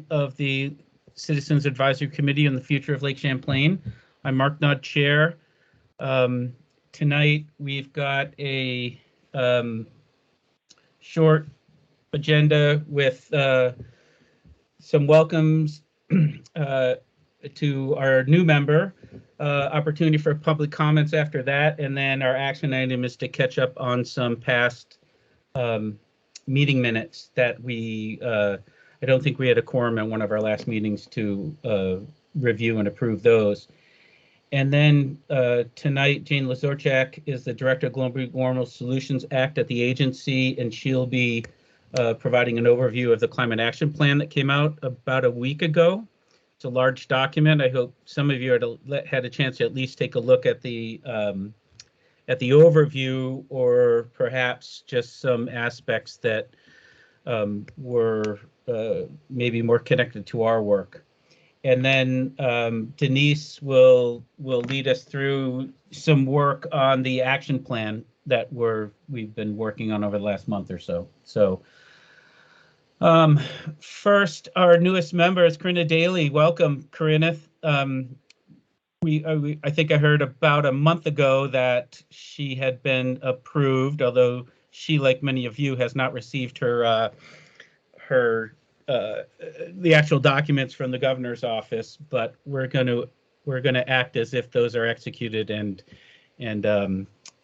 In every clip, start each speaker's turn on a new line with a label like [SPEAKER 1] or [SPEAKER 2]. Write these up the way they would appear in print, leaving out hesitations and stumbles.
[SPEAKER 1] of the Citizens Advisory Committee on the Future of Lake Champlain. I'm Mark Nudd, Chair. Tonight we've got a short agenda with some welcomes to our new member, opportunity for public comments after that, and then our action item is to catch up on some past meeting minutes that we I don't think we had a quorum at one of our last meetings to review and approve those. And then tonight, Jane Lazorchak is the Director of Global Warming Solutions Act at the agency, and she'll be providing an overview of the Climate Action Plan that came out about a week ago. It's a large document. I hope some of you had a chance to at least take a look at the overview, or perhaps just some aspects that were maybe more connected to our work. And then Denise will lead us through some work on the action plan that we've been working on over the last month or so. So first, our newest member is Karina Daly. Welcome, Karina. I think I heard about a month ago that she had been approved, although she, like many of you, has not received the actual documents from the governor's office. But we're going to act as if those are executed and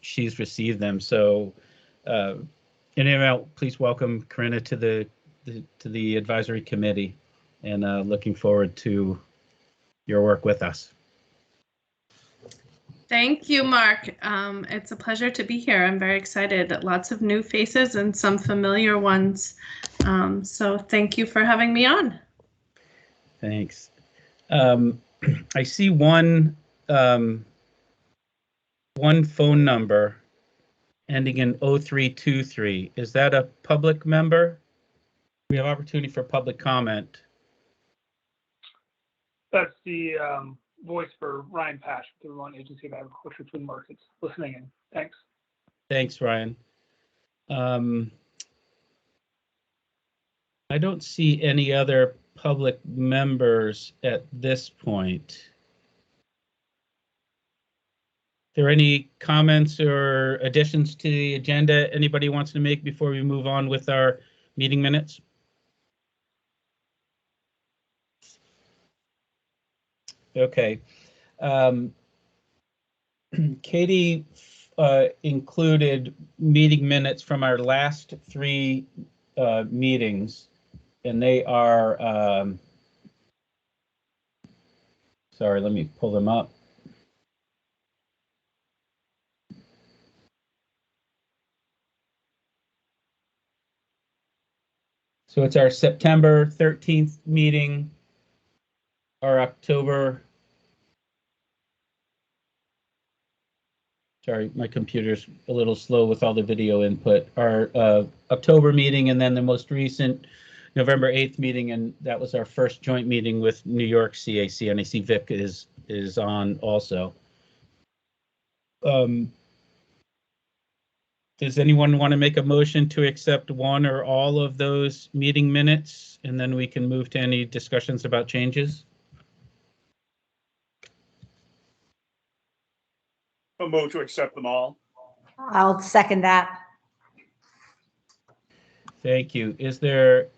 [SPEAKER 1] she's received them. So, anyway, please welcome Karina to the advisory committee, and looking forward to your work with us.
[SPEAKER 2] Thank you, Mark. It's a pleasure to be here. I'm very excited. Lots of new faces and some familiar ones. So thank you for having me on.
[SPEAKER 1] Thanks. I see one phone number ending in 0323. Is that a public member? We have opportunity for public comment.
[SPEAKER 3] That's the voice for Ryan Pash, the Vermont Agency of Agriculture Food Markets, listening in. Thanks.
[SPEAKER 1] Thanks, Ryan. I don't see any other public members at this point. Are there any comments or additions to the agenda anybody wants to make before we move on with our meeting minutes? Okay. Katie included meeting minutes from our last three meetings, and they are, sorry, let me pull them up. So it's our September 13th meeting, our October, sorry, my computer's a little slow with all the video input, our October meeting, and then the most recent November 8th meeting, and that was our first joint meeting with New York CAC, and I see Vic is on also. Does anyone want to make a motion to accept one or all of those meeting minutes, and then we can move to any discussions about changes?
[SPEAKER 4] I'll move to accept them all.
[SPEAKER 5] I'll second that.
[SPEAKER 1] Thank you. Is there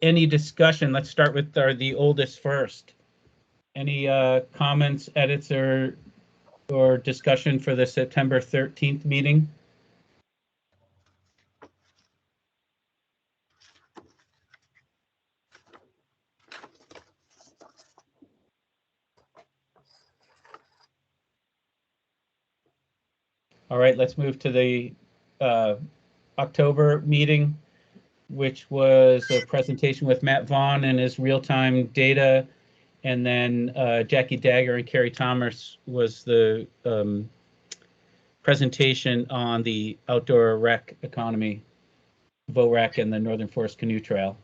[SPEAKER 1] any discussion? Let's start with the oldest first. Any comments, edits, or discussion for the September 13th meeting? All right, let's move to the October meeting, which was a presentation with Matt Vaughn and his real-time data, and then Jackie Dagger and Carrie Thomas was the presentation on the outdoor rec economy, VOREC, and the Northern Forest Canoe Trail.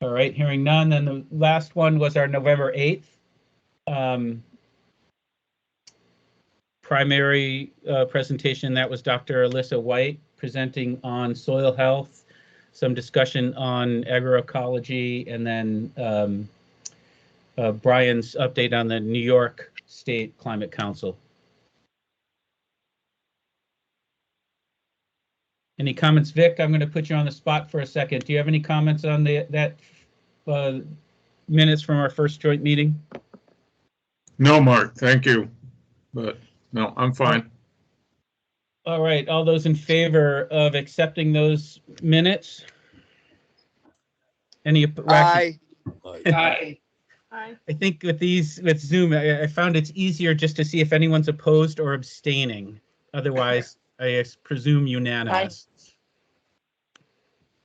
[SPEAKER 1] All right, hearing none, then the last one was our November 8th primary presentation. That was Dr. Alyssa White presenting on soil health, some discussion on agroecology, and then Brian's update on the New York State Climate Council. Any comments, Vic? I'm going to put you on the spot for a second. Do you have any comments on that minutes from our first joint meeting?
[SPEAKER 6] No, Mark, thank you. But no, I'm fine.
[SPEAKER 1] All right, all those in favor of accepting those minutes? Any?
[SPEAKER 7] Aye.
[SPEAKER 3] Aye.
[SPEAKER 1] I think with Zoom, I found it's easier just to see if anyone's opposed or abstaining. Otherwise, I presume unanimous.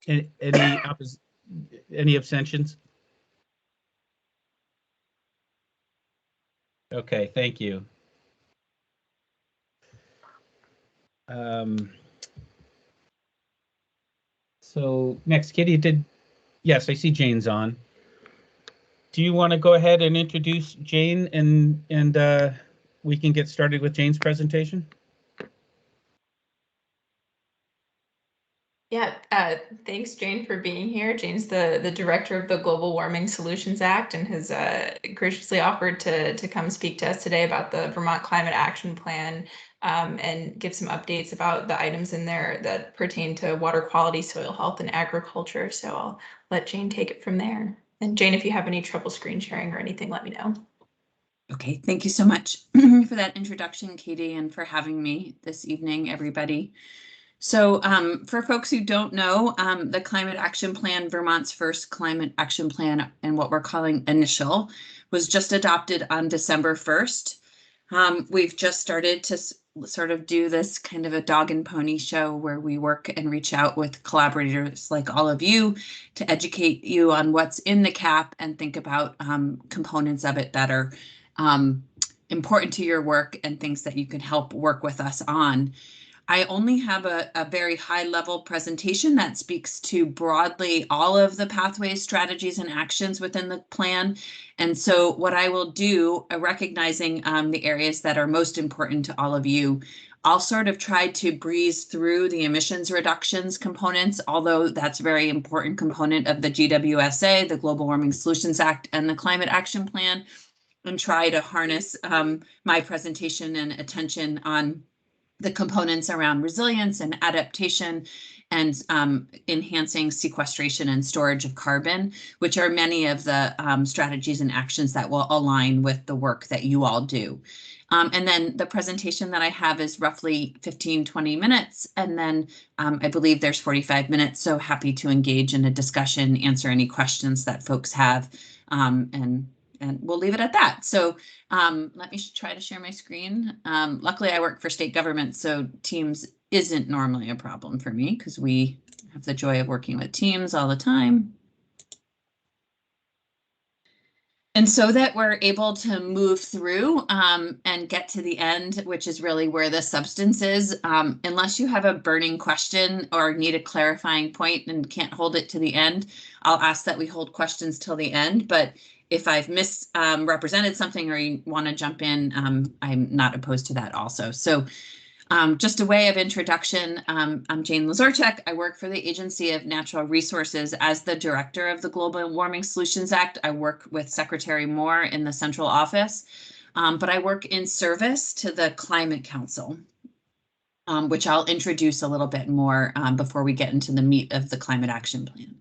[SPEAKER 1] Any abstentions? Okay, thank you. So next, Kitty, yes, I see Jane's on. Do you want to go ahead and introduce Jane and we can get started with Jane's presentation?
[SPEAKER 8] Yeah, thanks, Jane, for being here. Jane's the director of the Global Warming Solutions Act and has graciously offered to come speak to us today about the Vermont Climate Action Plan and give some updates about the items in there that pertain to water quality, soil health, and agriculture. So I'll let Jane take it from there. And Jane, if you have any trouble screen sharing or anything, let me know.
[SPEAKER 9] Okay, thank you so much for that introduction, Katie, and for having me this evening, everybody. So for folks who don't know, the Climate Action Plan, Vermont's first Climate Action Plan, and what we're calling initial, was just adopted on December 1st. We've just started to sort of do this kind of a dog and pony show where we work and reach out with collaborators like all of you to educate you on what's in the CAP and think about components of it that are important to your work and things that you can help work with us on. I only have a very high level presentation that speaks to broadly all of the pathways, strategies, and actions within the plan. And so what I will do, recognizing the areas that are most important to all of you, I'll sort of try to breeze through the emissions reductions components, although that's a very important component of the GWSA, the Global Warming Solutions Act, and the Climate Action Plan, and try to harness my presentation and attention on the components around resilience and adaptation and enhancing sequestration and storage of carbon, which are many of the strategies and actions that will align with the work that you all do. And then the presentation that I have is roughly 15-20 minutes, and then I believe there's 45 minutes, so happy to engage in a discussion, answer any questions that folks have, and we'll leave it at that. So let me try to share my screen. Luckily, I work for state government, so Teams isn't normally a problem for me because we have the joy of working with Teams all the time. And so that we're able to move through and get to the end, which is really where the substance is. Unless you have a burning question or need a clarifying point and can't hold it to the end, I'll ask that we hold questions till the end. But if I've misrepresented something or you want to jump in, I'm not opposed to that also. So just a way of introduction, I'm Jane Lazorchak. I work for the Agency of Natural Resources as the director of the Global Warming Solutions Act. I work with Secretary Moore in the central office, but I work in service to the Climate Council, which I'll introduce a little bit more before we get into the meat of the Climate Action Plan.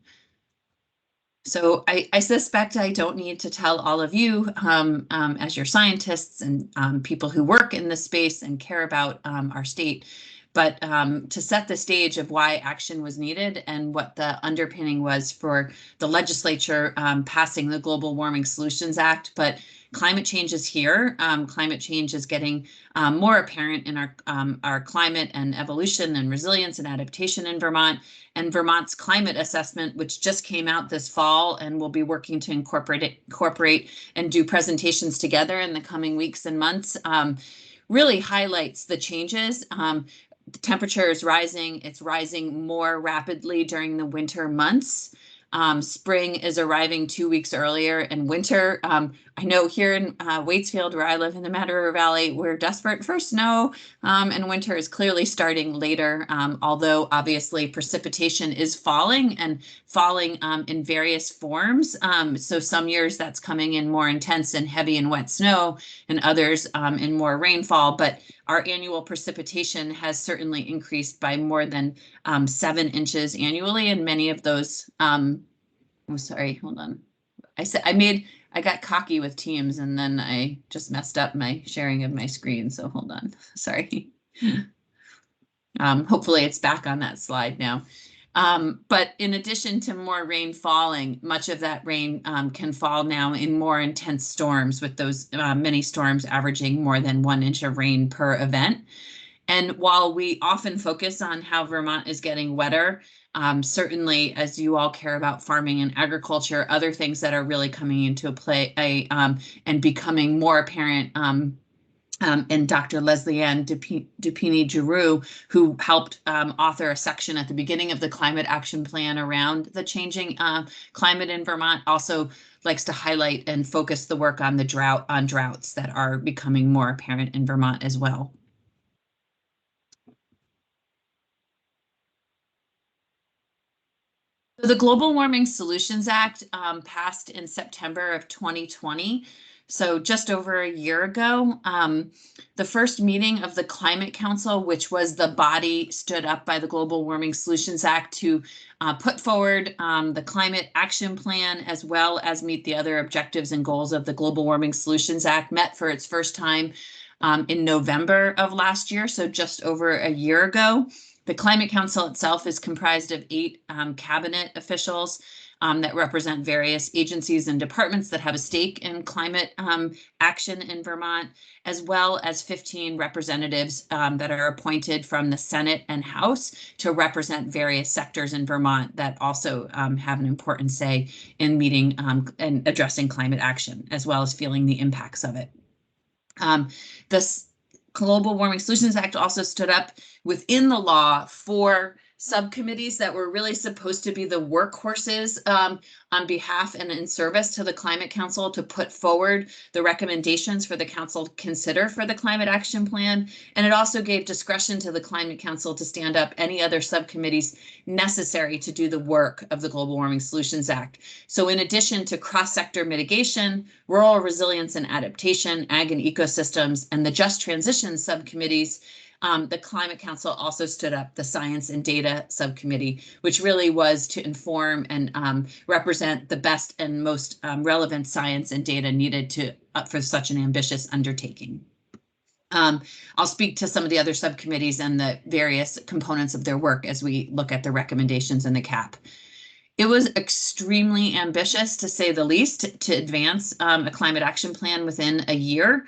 [SPEAKER 9] So I suspect I don't need to tell all of you as your scientists and people who work in this space and care about our state, but to set the stage of why action was needed and what the underpinning was for the legislature passing the Global Warming Solutions Act. But climate change is here. Climate change is getting more apparent in our climate and evolution and resilience and adaptation in Vermont. And Vermont's climate assessment, which just came out this fall, and we'll be working to incorporate and do presentations together in the coming weeks and months, really highlights the changes. The temperature is rising. It's rising more rapidly during the winter months. Spring is arriving 2 weeks earlier, and winter I know here in Waitsfield, where I live in the Mad River Valley, we're desperate for snow, and winter is clearly starting later, although obviously precipitation is falling and falling in various forms. So some years that's coming in more intense and heavy and wet snow, and others in more rainfall. But our annual precipitation has certainly increased by more than 7 inches annually, and many of those. I'm sorry, hold on. I got cocky with Teams and then I just messed up my sharing of my screen. So hold on, sorry. Hopefully it's back on that slide now. But in addition to more rain falling, much of that rain can fall now in more intense storms, with those many storms averaging more than 1 inch of rain per event. And while we often focus on how Vermont is getting wetter, certainly as you all care about farming and agriculture, other things that are really coming into play and becoming more apparent, and Dr. Leslie Ann Dupini-Giroux, who helped author a section at the beginning of the Climate Action Plan around the changing climate in Vermont, also likes to highlight and focus the work on droughts that are becoming more apparent in Vermont as well. So the Global Warming Solutions Act passed in September of 2020. So just over a year ago, the first meeting of the Climate Council, which was the body stood up by the Global Warming Solutions Act to put forward the Climate Action Plan, as well as meet the other objectives and goals of the Global Warming Solutions Act, met for its first time in November of last year, so just over a year ago. The Climate Council itself is comprised of 8 cabinet officials that represent various agencies and departments that have a stake in climate action in Vermont, as well as 15 representatives that are appointed from the Senate and House to represent various sectors in Vermont that also have an important say in meeting and addressing climate action, as well as feeling the impacts of it. This Global Warming Solutions Act also stood up within the law for subcommittees that were really supposed to be the workhorses on behalf and in service to the Climate Council to put forward the recommendations for the Council to consider for the Climate Action Plan. And it also gave discretion to the Climate Council to stand up any other subcommittees necessary to do the work of the Global Warming Solutions Act. So in addition to cross-sector mitigation, rural resilience and adaptation, ag and ecosystems, and the just transition subcommittees, the Climate Council also stood up the Science and Data Subcommittee, which really was to inform and represent the best and most relevant science and data needed for such an ambitious undertaking. I'll speak to some of the other subcommittees and the various components of their work as we look at the recommendations in the CAP. It was extremely ambitious, to say the least, to advance a climate action plan within a year.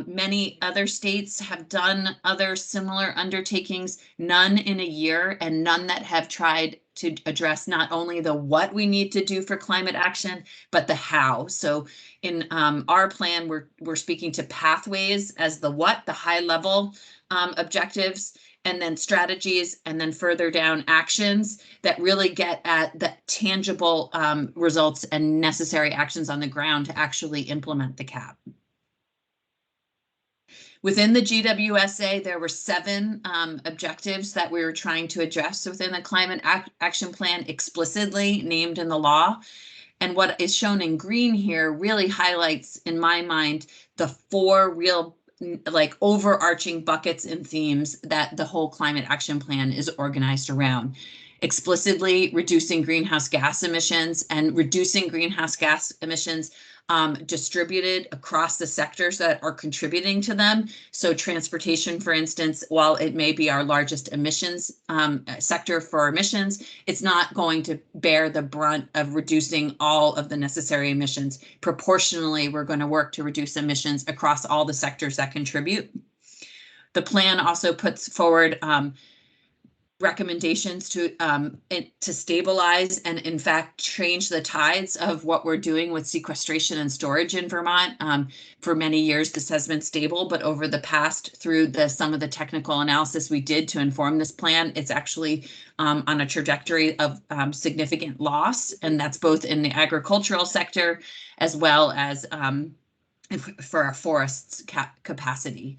[SPEAKER 9] Many other states have done other similar undertakings, none in a year, and none that have tried to address not only the what we need to do for climate action, but the how. So in our plan, we're speaking to pathways as the what, the high level objectives, and then strategies, and then further down actions that really get at the tangible results and necessary actions on the ground to actually implement the CAP. Within the GWSA, there were 7 objectives that we were trying to address within the Climate Action Plan explicitly named in the law. And what is shown in green here really highlights, in my mind, the 4 real overarching buckets and themes that the whole Climate Action Plan is organized around. Explicitly reducing greenhouse gas emissions and reducing greenhouse gas emissions distributed across the sectors that are contributing to them. So transportation, for instance, while it may be our largest emissions sector for emissions, it's not going to bear the brunt of reducing all of the necessary emissions. Proportionally, we're going to work to reduce emissions across all the sectors that contribute. The plan also puts forward recommendations to stabilize and in fact change the tides of what we're doing with sequestration and storage in Vermont. For many years, this has been stable, but over the past, through some of the technical analysis we did to inform this plan, it's actually on a trajectory of significant loss, and that's both in the agricultural sector as well as for our forests capacity.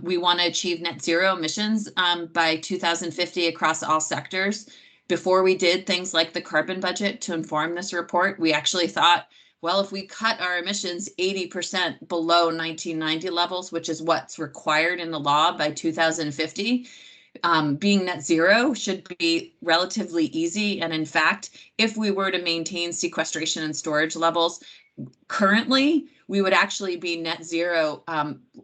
[SPEAKER 9] We want to achieve net zero emissions by 2050 across all sectors. Before we did things like the carbon budget to inform this report, we actually thought, well, if we cut our emissions 80% below 1990 levels, which is what's required in the law by 2050, being net zero should be relatively easy. And in fact, if we were to maintain sequestration and storage levels currently, we would actually be net zero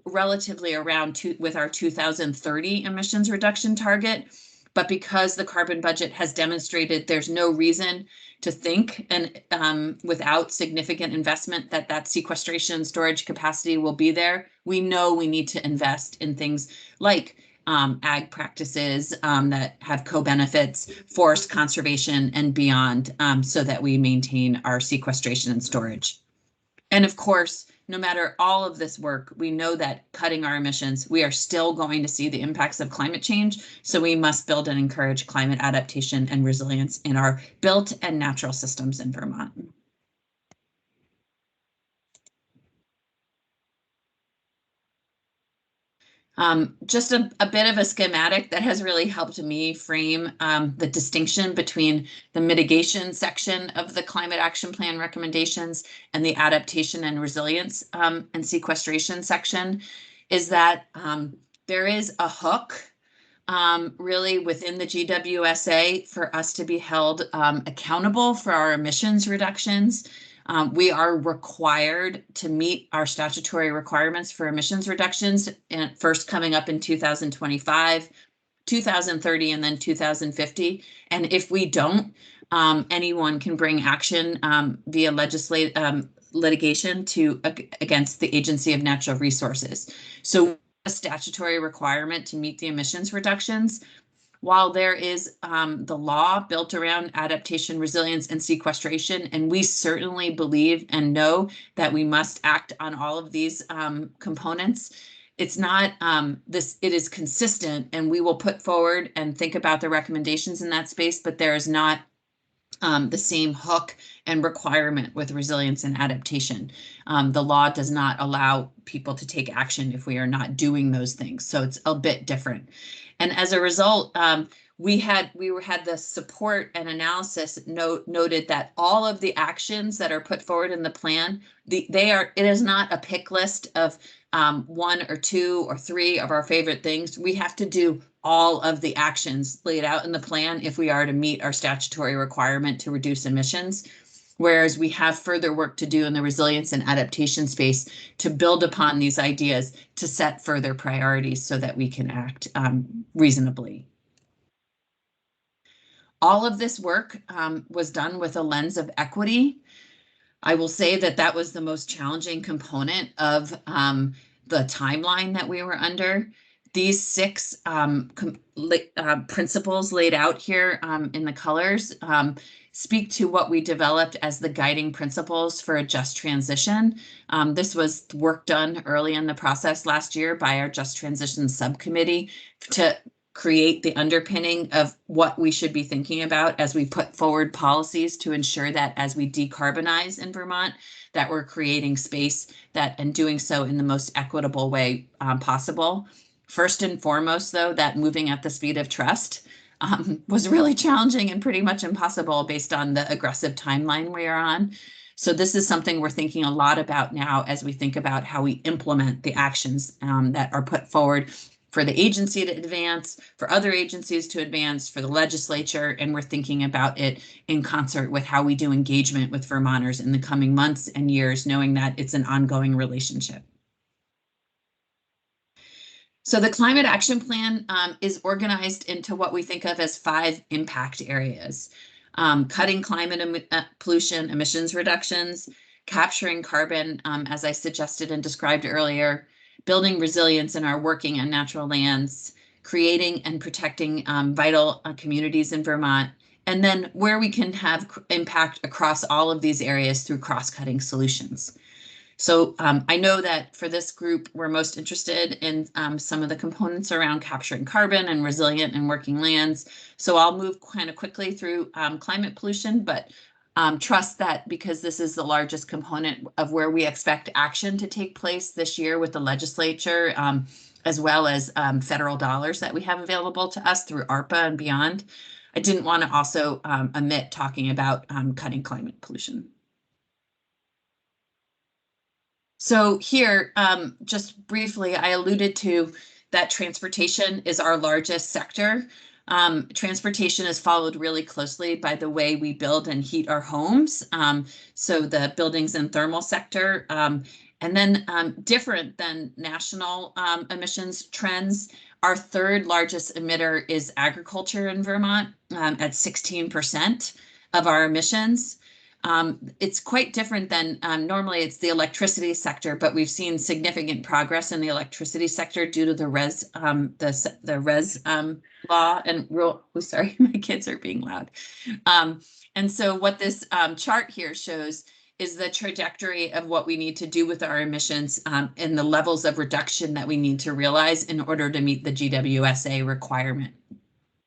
[SPEAKER 9] relatively around with our 2030 emissions reduction target. But because the carbon budget has demonstrated there's no reason to think and without significant investment that sequestration storage capacity will be there, we know we need to invest in things like ag practices that have co-benefits, forest conservation, and beyond, so that we maintain our sequestration and storage. And of course, no matter all of this work, we know that cutting our emissions, we are still going to see the impacts of climate change. So we must build and encourage climate adaptation and resilience in our built and natural systems in Vermont. Just a bit of a schematic that has really helped me frame the distinction between the mitigation section of the Climate Action Plan recommendations and the adaptation and resilience and sequestration section is that there is a hook really within the GWSA for us to be held accountable for our emissions reductions. We are required to meet our statutory requirements for emissions reductions, and first coming up in 2025, 2030, and then 2050. And if we don't, anyone can bring action via litigation against the Agency of Natural Resources. So a statutory requirement to meet the emissions reductions. While there is the law built around adaptation, resilience, and sequestration, and we certainly believe and know that we must act on all of these components, it's not it is consistent, and we will put forward and think about the recommendations in that space, but there is not the same hook and requirement with resilience and adaptation. The law does not allow people to take action if we are not doing those things, so it's a bit different. And as a result, we had the support and analysis noted that all of the actions that are put forward in the plan, it is not a pick list of 1 or 2 or 3 of our favorite things. We have to do all of the actions laid out in the plan if we are to meet our statutory requirement to reduce emissions. Whereas we have further work to do in the resilience and adaptation space to build upon these ideas to set further priorities so that we can act reasonably. All of this work was done with a lens of equity. I will say that was the most challenging component of the timeline that we were under. These 6 principles laid out here in the colors speak to what we developed as the guiding principles for a just transition. This was work done early in the process last year by our Just Transition Subcommittee to create the underpinning of what we should be thinking about as we put forward policies to ensure that as we decarbonize in Vermont, that we're creating space and doing so in the most equitable way possible. First and foremost, though, that moving at the speed of trust was really challenging and pretty much impossible based on the aggressive timeline we are on. So this is something we're thinking a lot about now as we think about how we implement the actions that are put forward for the agency to advance, for other agencies to advance, for the legislature, and we're thinking about it in concert with how we do engagement with Vermonters in the coming months and years, knowing that it's an ongoing relationship. So the Climate Action Plan is organized into what we think of as 5 impact areas: cutting climate pollution emissions reductions, capturing carbon, as I suggested and described earlier, building resilience in our working and natural lands, creating and protecting vital communities in Vermont, and then where we can have impact across all of these areas through cross-cutting solutions. So I know that for this group, we're most interested in some of the components around capturing carbon and resilient and working lands. So I'll move kind of quickly through climate pollution, but trust that because this is the largest component of where we expect action to take place this year with the legislature, as well as federal dollars that we have available to us through ARPA and beyond. I didn't want to also omit talking about cutting climate pollution. So here, just briefly, I alluded to that transportation is our largest sector. Transportation is followed really closely by the way we build and heat our homes. So the buildings and thermal sector, and then different than national emissions trends, our third largest emitter is agriculture in Vermont at 16% of our emissions. It's quite different than normally it's the electricity sector, but we've seen significant progress in the electricity sector due to the res law and rule. Oh, sorry, my kids are being loud. And so what this chart here shows is the trajectory of what we need to do with our emissions and the levels of reduction that we need to realize in order to meet the GWSA requirement.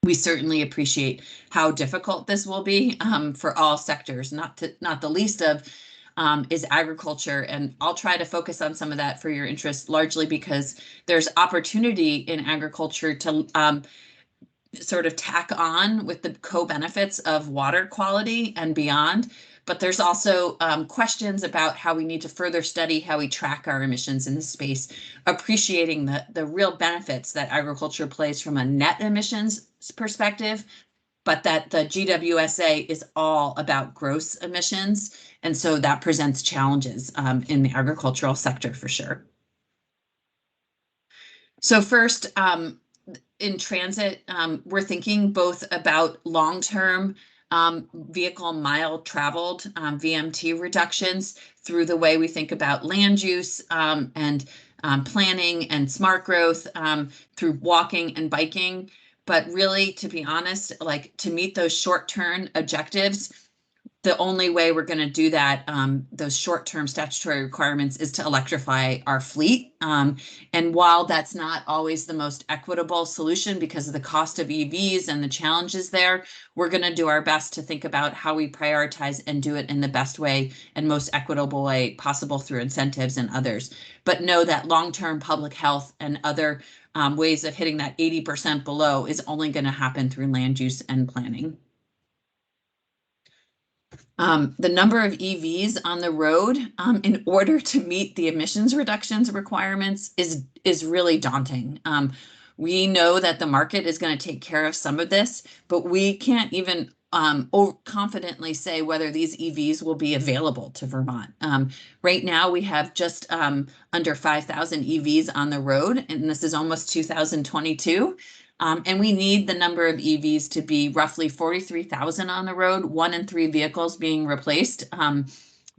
[SPEAKER 9] We certainly appreciate how difficult this will be for all sectors, not the least of is agriculture. And I'll try to focus on some of that for your interest, largely because there's opportunity in agriculture to sort of tack on with the co-benefits of water quality and beyond. But there's also questions about how we need to further study how we track our emissions in this space, appreciating the real benefits that agriculture plays from a net emissions perspective, but that the GWSA is all about gross emissions. And so that presents challenges in the agricultural sector for sure. So first, in transit, we're thinking both about long-term vehicle mile traveled, VMT reductions through the way we think about land use and planning and smart growth through walking and biking. But really, to be honest, like to meet those short-term objectives, the only way we're going to do that, those short-term statutory requirements, is to electrify our fleet. And while that's not always the most equitable solution because of the cost of EVs and the challenges there, we're going to do our best to think about how we prioritize and do it in the best way and most equitable way possible through incentives and others. But know that long-term public health and other ways of hitting that 80% below is only going to happen through land use and planning. The number of EVs on the road in order to meet the emissions reductions requirements is really daunting. We know that the market is going to take care of some of this, but we can't even confidently say whether these EVs will be available to Vermont. Right now, we have just under 5,000 EVs on the road, and this is almost 2022. And we need the number of EVs to be roughly 43,000 on the road, 1 in 3 vehicles being replaced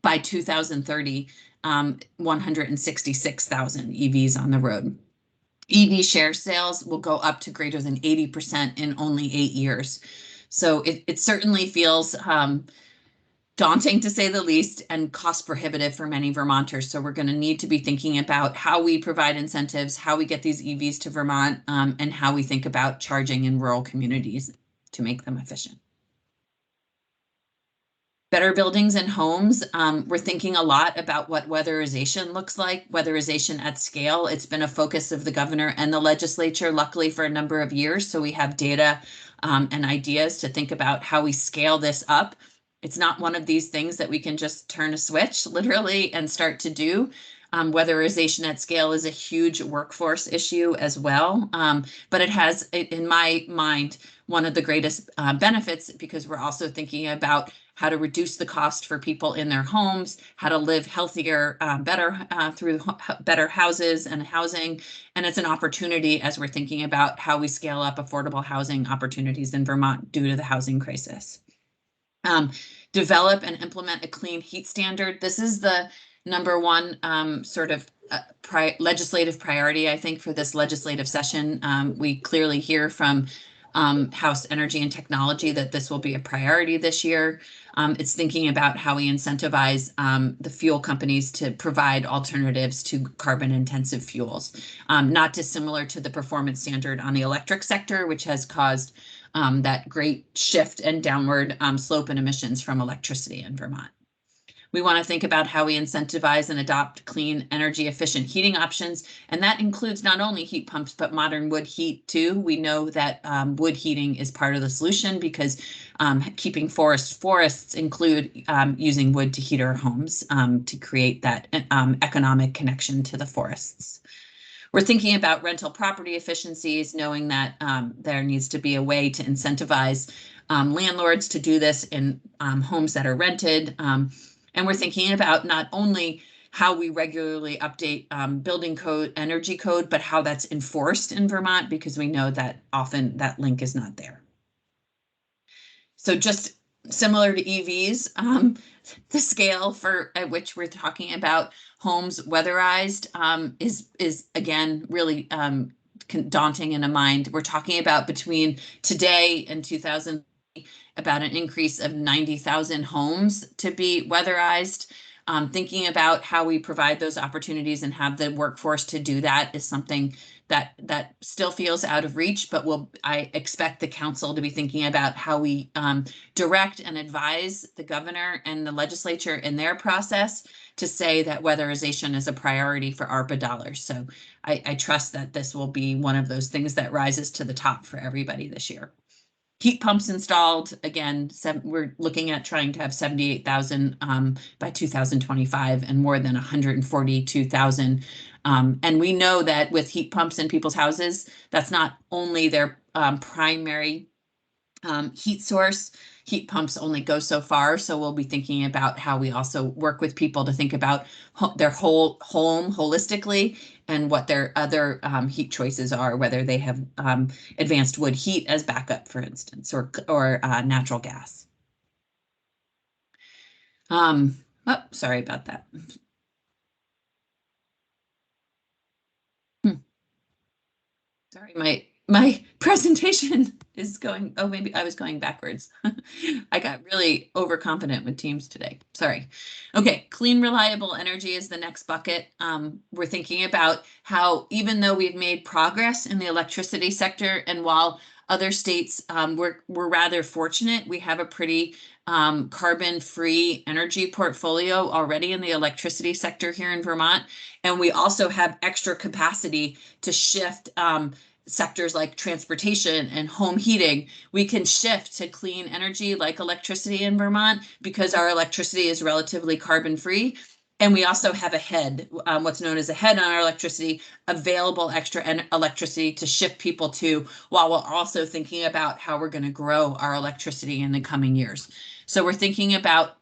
[SPEAKER 9] by 2030, 166,000 EVs on the road. EV share sales will go up to greater than 80% in only 8 years. So it certainly feels daunting to say the least and cost prohibitive for many Vermonters. So we're going to need to be thinking about how we provide incentives, how we get these EVs to Vermont, and how we think about charging in rural communities to make them efficient. Better buildings and homes. We're thinking a lot about what weatherization looks like, weatherization at scale. It's been a focus of the governor and the legislature, luckily, for a number of years. So we have data and ideas to think about how we scale this up. It's not one of these things that we can just turn a switch literally and start to do. Weatherization at scale is a huge workforce issue as well. But it has, in my mind, one of the greatest benefits because we're also thinking about how to reduce the cost for people in their homes, how to live healthier, better through better houses and housing. And it's an opportunity as we're thinking about how we scale up affordable housing opportunities in Vermont due to the housing crisis. Develop and implement a clean heat standard. This is the number one sort of legislative priority, I think, for this legislative session. We clearly hear from House Energy and Technology that this will be a priority this year. It's thinking about how we incentivize the fuel companies to provide alternatives to carbon-intensive fuels, not dissimilar to the performance standard on the electric sector, which has caused that great shift and downward slope in emissions from electricity in Vermont. We want to think about how we incentivize and adopt clean, energy efficient heating options, and that includes not only heat pumps, but modern wood heat too. We know that wood heating is part of the solution because keeping forests include using wood to heat our homes to create that economic connection to the forests. We're thinking about rental property efficiencies, knowing that there needs to be a way to incentivize landlords to do this in homes that are rented. And we're thinking about not only how we regularly update building code, energy code, but how that's enforced in Vermont, because we know that often that link is not there. So just similar to EVs, the scale at which we're talking about homes weatherized is again really daunting in a mind. We're talking about between today and 2000. About an increase of 90,000 homes to be weatherized. Thinking about how we provide those opportunities and have the workforce to do that is something that still feels out of reach, but I expect the council to be thinking about how we direct and advise the governor and the legislature in their process to say that weatherization is a priority for ARPA dollars. So I trust that this will be one of those things that rises to the top for everybody this year. Heat pumps installed, again, we're looking at trying to have 78,000 by 2025 and more than 142,000. And we know that with heat pumps in people's houses, that's not only their primary heat source. Heat pumps only go so far, so we'll be thinking about how we also work with people to think about their whole home holistically and what their other heat choices are, whether they have advanced wood heat as backup, for instance, or natural gas. Oh, sorry about that. Sorry, my presentation is going, oh, maybe I was going backwards. I got really overconfident with Teams today. Sorry. Okay, clean, reliable energy is the next bucket. We're thinking about how, even though we've made progress in the electricity sector, and while other states we're rather fortunate, we have a pretty carbon-free energy portfolio already in the electricity sector here in Vermont. And we also have extra capacity to shift sectors like transportation and home heating. We can shift to clean energy like electricity in Vermont because our electricity is relatively carbon-free. And we also have a head, what's known as a head on our electricity, available extra electricity to shift people to, while we're also thinking about how we're going to grow our electricity in the coming years. So we're thinking about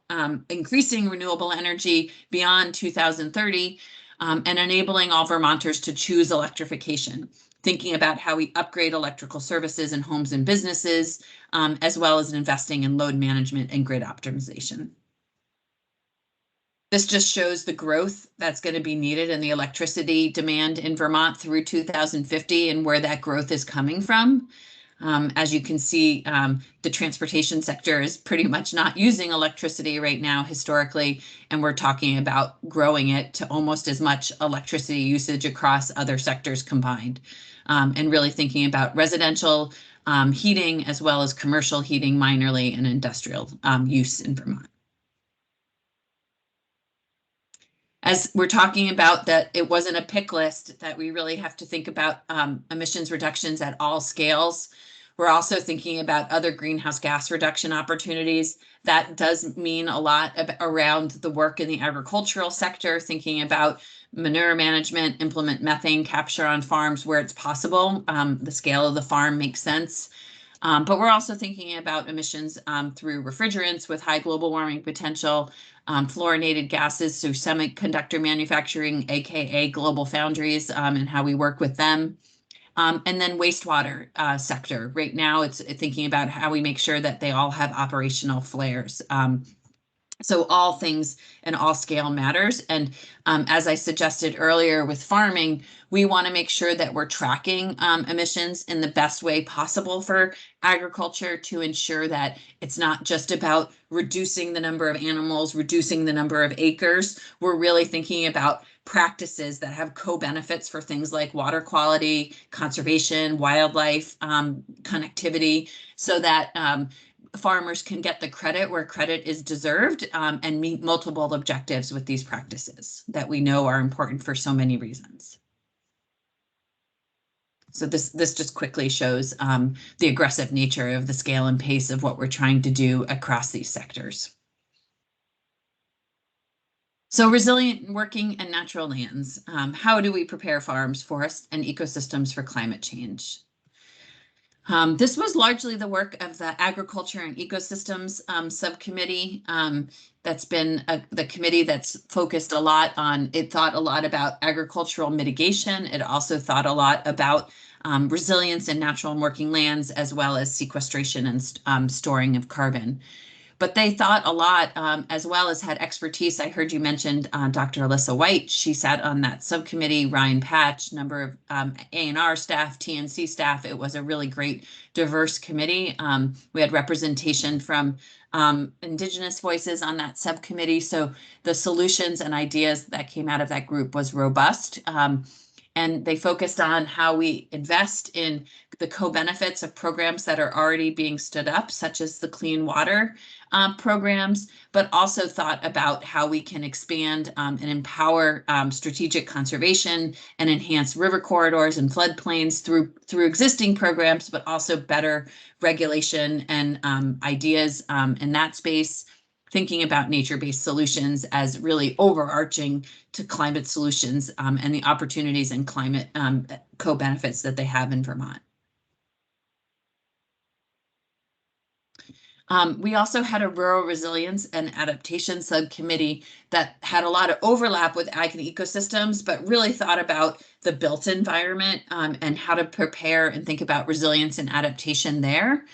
[SPEAKER 9] increasing renewable energy beyond 2030 and enabling all Vermonters to choose electrification. Thinking about how we upgrade electrical services in homes and businesses, as well as investing in load management and grid optimization. This just shows the growth that's going to be needed in the electricity demand in Vermont through 2050 and where that growth is coming from. As you can see, the transportation sector is pretty much not using electricity right now historically, and we're talking about growing it to almost as much electricity usage across other sectors combined, and really thinking about residential heating as well as commercial heating minorly and industrial use in Vermont. As we're talking about that, it wasn't a pick list, that we really have to think about emissions reductions at all scales. We're also thinking about other greenhouse gas reduction opportunities. That does mean a lot around the work in the agricultural sector, thinking about manure management, implement methane capture on farms where it's possible. The scale of the farm makes sense. But we're also thinking about emissions through refrigerants with high global warming potential, fluorinated gases, so semiconductor manufacturing, aka global foundries, and how we work with them. And then wastewater sector. Right now, it's thinking about how we make sure that they all have operational flares. So all things and all scale matters. And as I suggested earlier with farming, we want to make sure that we're tracking emissions in the best way possible for agriculture to ensure that it's not just about reducing the number of animals, reducing the number of acres. We're really thinking about practices that have co-benefits for things like water quality, conservation, wildlife, connectivity, so that farmers can get the credit where credit is deserved, and meet multiple objectives with these practices that we know are important for so many reasons. So this just quickly shows the aggressive nature of the scale and pace of what we're trying to do across these sectors. So resilient working and natural lands. How do we prepare farms, forests, and ecosystems for climate change? This was largely the work of the Agriculture and Ecosystems Subcommittee. That's been the committee that's focused a lot on, it thought a lot about agricultural mitigation. It also thought a lot about resilience in natural and working lands, as well as sequestration and storing of carbon. But they thought a lot, as well as had expertise. I heard you mentioned Dr. Alyssa White. She sat on that subcommittee, Ryan Patch, number of A&R staff, TNC staff. It was a really great, diverse committee. We had representation from Indigenous voices on that subcommittee. So the solutions and ideas that came out of that group was robust. And they focused on how we invest in the co-benefits of programs that are already being stood up, such as the clean water programs, but also thought about how we can expand and empower strategic conservation and enhance river corridors and floodplains through existing programs, but also better regulation and ideas in that space. Thinking about nature-based solutions as really overarching to climate solutions and the opportunities and climate co-benefits that they have in Vermont. We also had a rural resilience and adaptation subcommittee that had a lot of overlap with ag and ecosystems, but really thought about the built environment and how to prepare and think about resilience and adaptation there.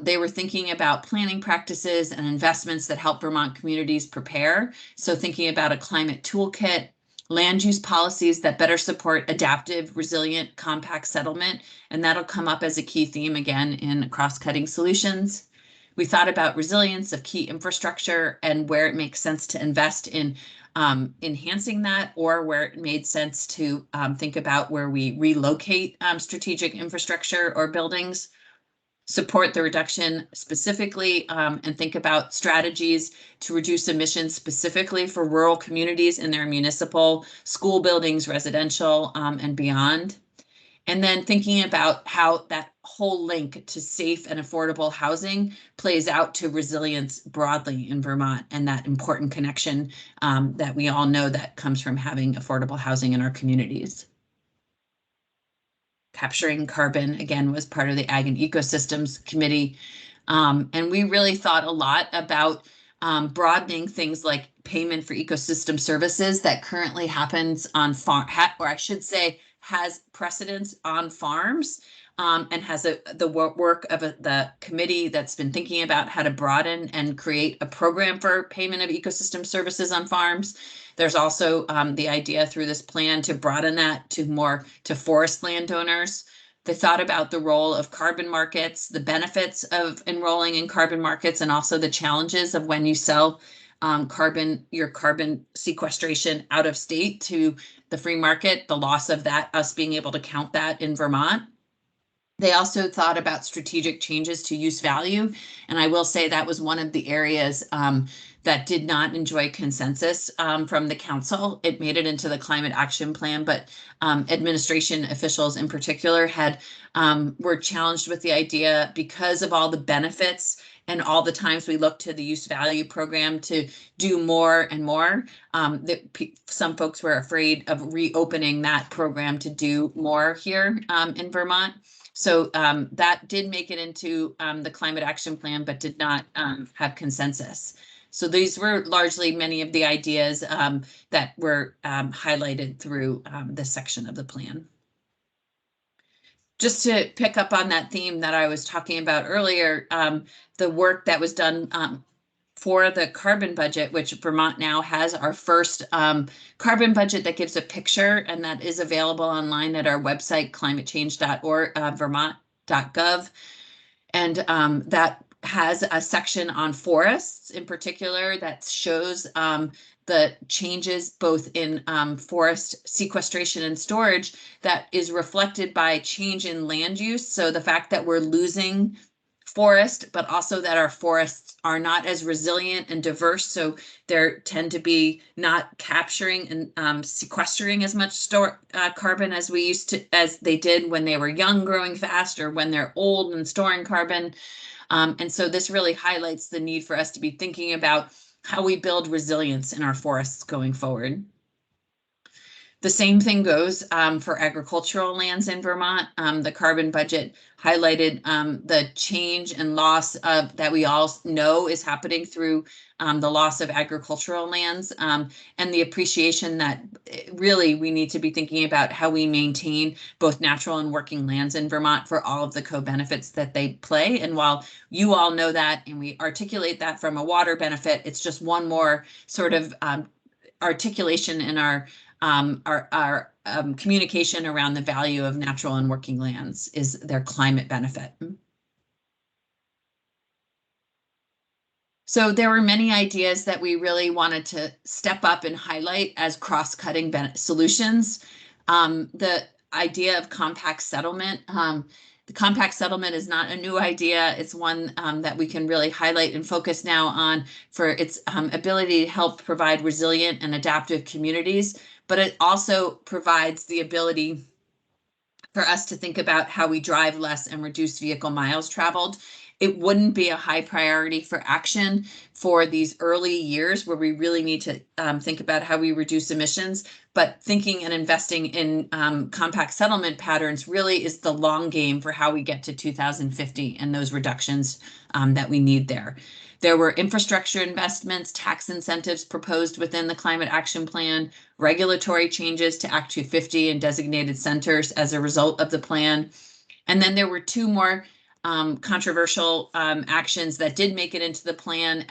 [SPEAKER 9] They were thinking about planning practices and investments that help Vermont communities prepare. So thinking about a climate toolkit, land use policies that better support adaptive, resilient, compact settlement, and that'll come up as a key theme again in cross-cutting solutions. We thought about resilience of key infrastructure and where it makes sense to invest in enhancing that, or where it made sense to think about where we relocate strategic infrastructure or buildings. Support the reduction specifically and think about strategies to reduce emissions specifically for rural communities in their municipal school buildings, residential, and beyond. And then thinking about how that whole link to safe and affordable housing plays out to resilience broadly in Vermont, and that important connection that we all know that comes from having affordable housing in our communities. Capturing carbon, again, was part of the Ag and Ecosystems Committee. And we really thought a lot about broadening things like payment for ecosystem services that currently happens on farm, or I should say, has precedence on farms, and has the work of the committee that's been thinking about how to broaden and create a program for payment of ecosystem services on farms. There's also the idea through this plan to broaden that to forest landowners. They thought about the role of carbon markets, the benefits of enrolling in carbon markets, and also the challenges of when you sell your carbon sequestration out of state to the free market, the loss of that, us being able to count that in Vermont. They also thought about strategic changes to use value. And I will say that was one of the areas that did not enjoy consensus from the council. It made it into the climate action plan, but administration officials in particular were challenged with the idea, because of all the benefits and all the times we look to the use value program to do more and more, some folks were afraid of reopening that program to do more here in Vermont. So that did make it into the climate action plan, but did not have consensus. So these were largely many of the ideas that were highlighted through this section of the plan. Just to pick up on that theme that I was talking about earlier, the work that was done for the carbon budget, which Vermont now has our first carbon budget that gives a picture, and that is available online at our website, climatechange.org, vermont.gov. And that has a section on forests in particular that shows the changes both in forest sequestration and storage that is reflected by change in land use. So the fact that we're losing forest, but also that our forests are not as resilient and diverse. So there tend to be not capturing and sequestering as much carbon as as they did when they were young, growing fast, or when they're old and storing carbon. And so this really highlights the need for us to be thinking about how we build resilience in our forests going forward. The same thing goes for agricultural lands in Vermont. The carbon budget highlighted the change and loss of that we all know is happening through the loss of agricultural lands, and the appreciation that really we need to be thinking about how we maintain both natural and working lands in Vermont for all of the co-benefits that they play. And while you all know that and we articulate that from a water benefit, it's just one more sort of articulation in our communication around the value of natural and working lands is their climate benefit. So there were many ideas that we really wanted to step up and highlight as cross-cutting solutions. The idea of compact settlement. The compact settlement is not a new idea. It's one that we can really highlight and focus now on for its ability to help provide resilient and adaptive communities, but it also provides the ability for us to think about how we drive less and reduce vehicle miles traveled. It wouldn't be a high priority for action for these early years where we really need to think about how we reduce emissions, but thinking and investing in compact settlement patterns really is the long game for how we get to 2050 and those reductions that we need there. There were infrastructure investments, tax incentives proposed within the Climate Action Plan, regulatory changes to Act 250 and designated centers as a result of the plan. And then there were two more controversial actions that did make it into the plan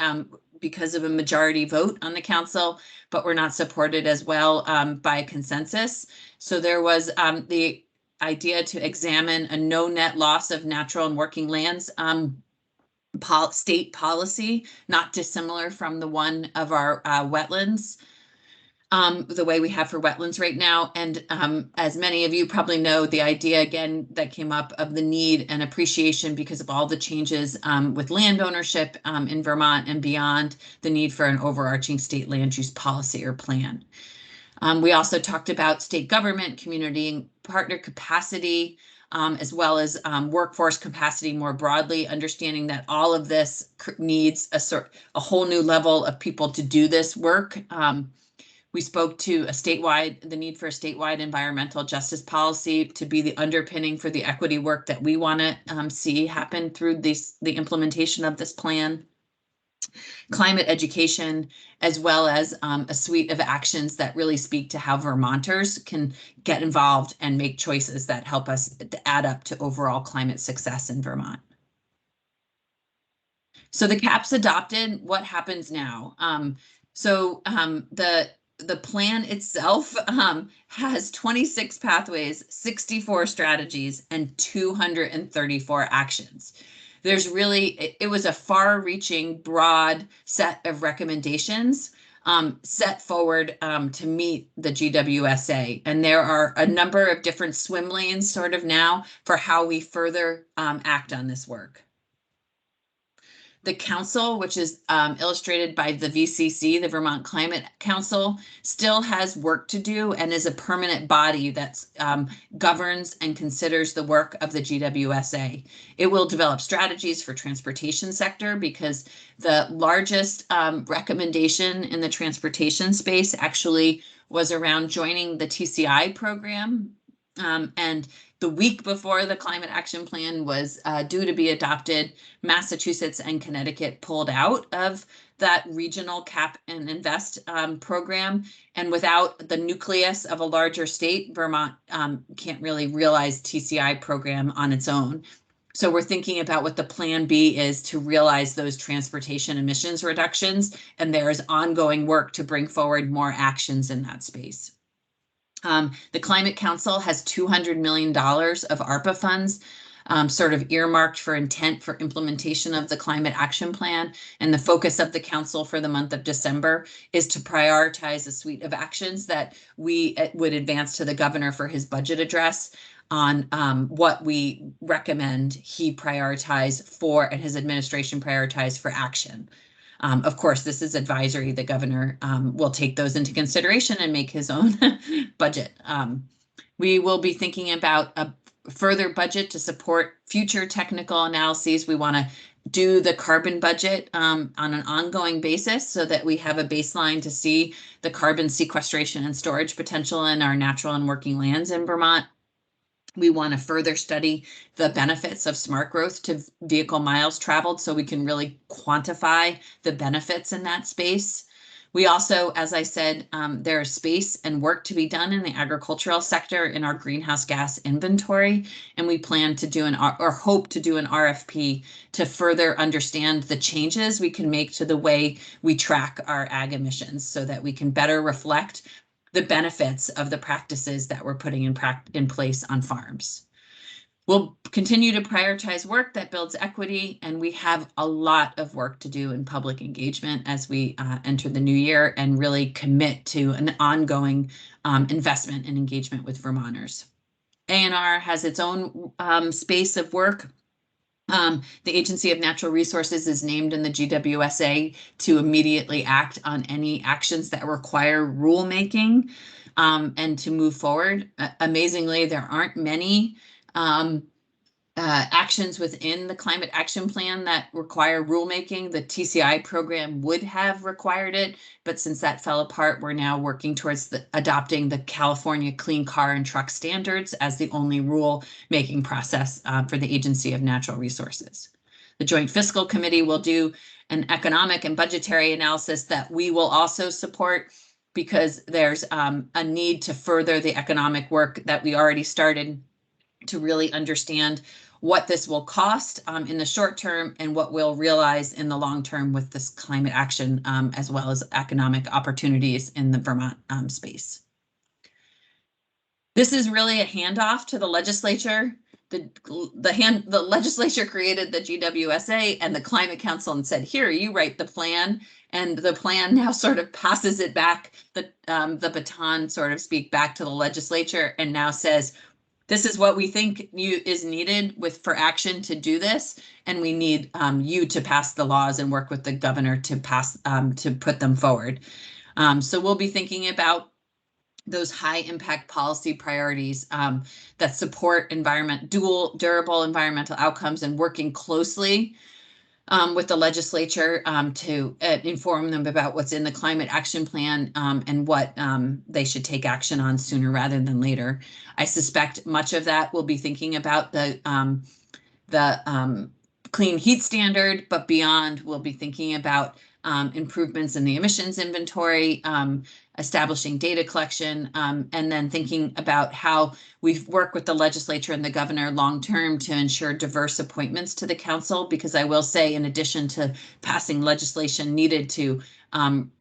[SPEAKER 9] because of a majority vote on the council, but were not supported as well by consensus. So there was the idea to examine a no net loss of natural and working lands state policy, not dissimilar from the one of our wetlands, the way we have for wetlands right now. And as many of you probably know, the idea again that came up of the need and appreciation because of all the changes with land ownership in Vermont and beyond, the need for an overarching state land use policy or plan. We also talked about state government, community and partner capacity, as well as workforce capacity more broadly, understanding that all of this needs a whole new level of people to do this work. We spoke to the need for a statewide environmental justice policy to be the underpinning for the equity work that we want to see happen through the implementation of this plan. Climate education, as well as a suite of actions that really speak to how Vermonters can get involved and make choices that help us to add up to overall climate success in Vermont. So the CAP's adopted. What happens now? The plan itself has 26 pathways, 64 strategies, and 234 actions. There's really, it was a far-reaching, broad set of recommendations set forward to meet the GWSA. And there are a number of different swim lanes sort of now for how we further act on this work. The council, which is illustrated by the VCC, the Vermont Climate Council, still has work to do and is a permanent body that governs and considers the work of the GWSA. It will develop strategies for transportation sector because the largest recommendation in the transportation space actually was around joining the TCI program. And the week before the Climate Action Plan was due to be adopted, Massachusetts and Connecticut pulled out of that regional cap and invest program. And without the nucleus of a larger state, Vermont can't really realize TCI program on its own. So we're thinking about what the plan B is to realize those transportation emissions reductions, and there is ongoing work to bring forward more actions in that space. The Climate Council has $200 million of ARPA funds sort of earmarked for intent for implementation of the Climate Action Plan. And the focus of the council for the month of December is to prioritize a suite of actions that we would advance to the governor for his budget address on what we recommend he prioritize for and his administration prioritize for action. Of course, this is advisory. The governor will take those into consideration and make his own budget. We will be thinking about a further budget to support future technical analyses. We want to do the carbon budget on an ongoing basis so that we have a baseline to see the carbon sequestration and storage potential in our natural and working lands in Vermont. We want to further study the benefits of smart growth to vehicle miles traveled so we can really quantify the benefits in that space. We also, as I said, there is space and work to be done in the agricultural sector in our greenhouse gas inventory, and we plan to do or hope to do an RFP to further understand the changes we can make to the way we track our ag emissions so that we can better reflect the benefits of the practices that we're putting in place on farms. We'll continue to prioritize work that builds equity, and we have a lot of work to do in public engagement as we enter the new year and really commit to an ongoing investment and engagement with Vermonters. ANR has its own space of work. The Agency of Natural Resources is named in the GWSA to immediately act on any actions that require rulemaking and to move forward. Amazingly, there aren't many actions within the Climate Action Plan that require rulemaking. The TCI program would have required it, but since that fell apart, we're now working towards adopting the California Clean Car and Truck Standards as the only rule-making process for the Agency of Natural Resources. The Joint Fiscal Committee will do an economic and budgetary analysis that we will also support because there's a need to further the economic work that we already started to really understand what this will cost in the short term and what we'll realize in the long term with this climate action, as well as economic opportunities in the Vermont space. This is really a handoff to the legislature. The legislature created the GWSA and the Climate Council and said, here, you write the plan. And the plan now sort of passes it back, the baton, sort of speak, back to the legislature and now says, this is what we think is needed for action to do this, and we need you to pass the laws and work with the governor to put them forward. So we'll be thinking about those high impact policy priorities that support durable environmental outcomes and working closely with the legislature to inform them about what's in the Climate Action Plan and what they should take action on sooner rather than later. I suspect much of that will be thinking about the clean heat standard, but beyond, we'll be thinking about improvements in the emissions inventory, establishing data collection, and then thinking about how we work with the legislature and the governor long-term to ensure diverse appointments to the council, because I will say, in addition to passing legislation needed to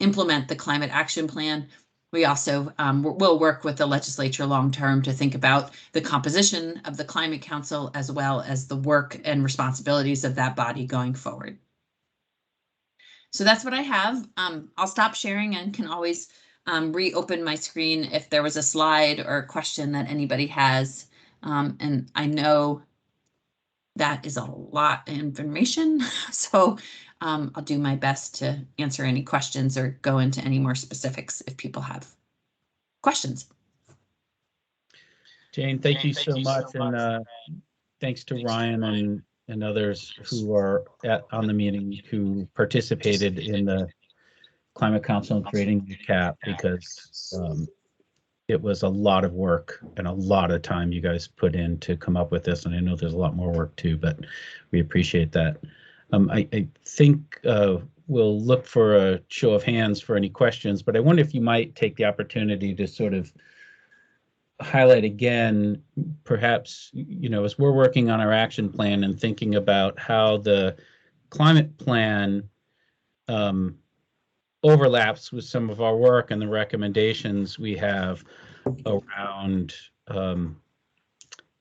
[SPEAKER 9] implement the Climate Action Plan, we also will work with the legislature long-term to think about the composition of the Climate Council as well as the work and responsibilities of that body going forward. So that's what I have. I'll stop sharing and can always reopen my screen if there was a slide or a question that anybody has. And I know that is a lot of information, so I'll do my best to answer any questions or go into any more specifics if people have questions.
[SPEAKER 1] Jane, thank you so much, and thanks to Ryan and others who are on the meeting who participated in the Climate Council and creating the CAP, because it was a lot of work and a lot of time you guys put in to come up with this, and I know there's a lot more work too, but we appreciate that. I think we'll look for a show of hands for any questions, but I wonder if you might take the opportunity to sort of highlight again, perhaps, as we're working on our action plan and thinking about how the climate plan overlaps with some of our work and the recommendations we have around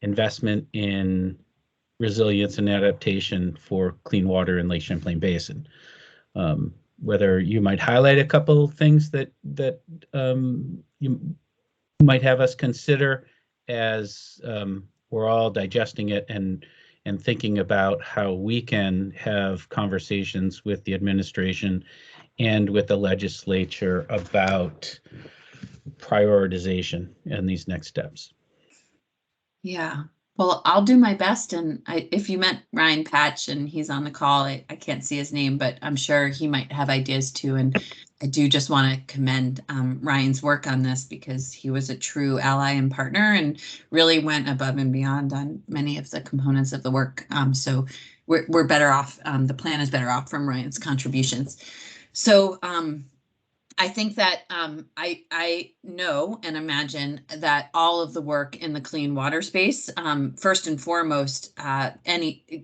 [SPEAKER 1] investment in resilience and adaptation for clean water in Lake Champlain Basin. Whether you might highlight a couple of things that you might have us consider as we're all digesting it and thinking about how we can have conversations with the administration and with the legislature about prioritization and these next steps.
[SPEAKER 9] Yeah, well, I'll do my best. And if you meant Ryan Patch and he's on the call, I can't see his name, but I'm sure he might have ideas too. And I do just want to commend Ryan's work on this, because he was a true ally and partner and really went above and beyond on many of the components of the work. So we're better off. The plan is better off from Ryan's contributions. So I think that I know and imagine that all of the work in the clean water space, first and foremost,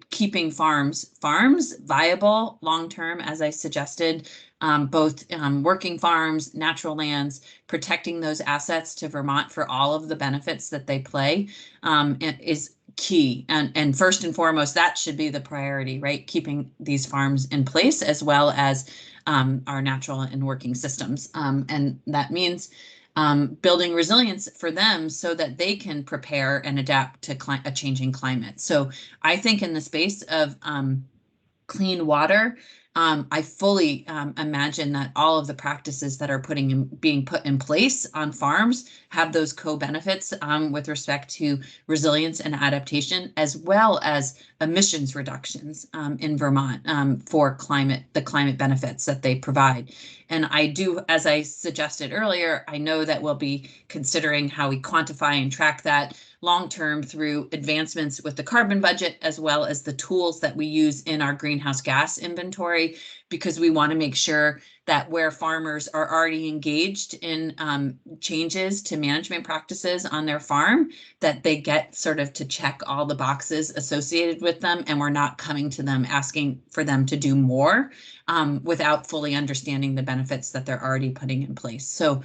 [SPEAKER 9] keeping farms viable long-term, as I suggested, both working farms, natural lands, protecting those assets to Vermont for all of the benefits that they play is key. And first and foremost, that should be the priority, right? Keeping these farms in place, as well as our natural and working systems. And that means building resilience for them so that they can prepare and adapt to a changing climate. So I think in the space of clean water, I fully imagine that all of the practices that are being put in place on farms have those co-benefits with respect to resilience and adaptation, as well as emissions reductions in Vermont for the climate benefits that they provide. And I do, as I suggested earlier, I know that we'll be considering how we quantify and track that long-term through advancements with the carbon budget, as well as the tools that we use in our greenhouse gas inventory, because we want to make sure that where farmers are already engaged in changes to management practices on their farm, that they get sort of to check all the boxes associated with them, and we're not coming to them asking for them to do more without fully understanding the benefits that they're already putting in place. So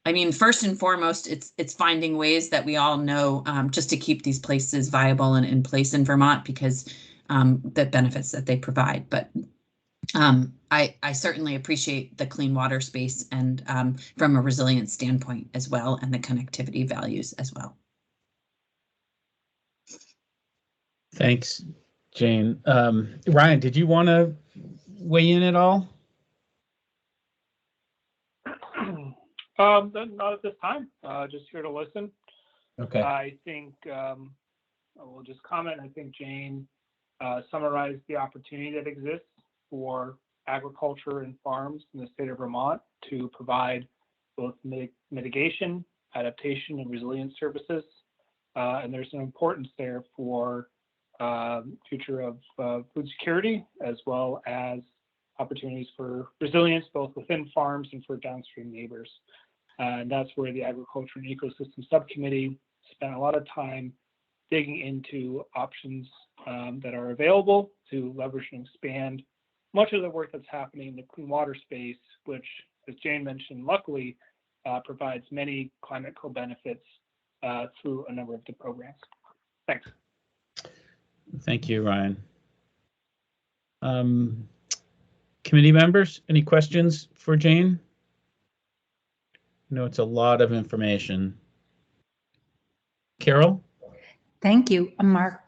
[SPEAKER 9] I mean, first and foremost, it's finding ways that we all know just to keep these places viable and in place in Vermont, because the benefits that they provide. But I certainly appreciate the clean water space, and from a resilience standpoint as well, and the connectivity values as well.
[SPEAKER 1] Thanks, Jane. Ryan, did you want to weigh in at all?
[SPEAKER 3] Not at this time. Just here to listen.
[SPEAKER 1] Okay.
[SPEAKER 3] I think I will just comment. I think Jane summarized the opportunity that exists for agriculture and farms in the state of Vermont to provide both mitigation, adaptation, and resilience services. And there's an importance there for future of food security, as well as opportunities for resilience, both within farms and for downstream neighbors. And that's where the Agriculture and Ecosystem Subcommittee spent a lot of time digging into options that are available to leverage and expand much of the work that's happening in the clean water space, which, as Jane mentioned, luckily provides many climate co-benefits through a number of the programs. Thanks.
[SPEAKER 1] Thank you, Ryan. Committee members, any questions for Jane? I know it's a lot of information. Carol?
[SPEAKER 5] Thank you, Mark.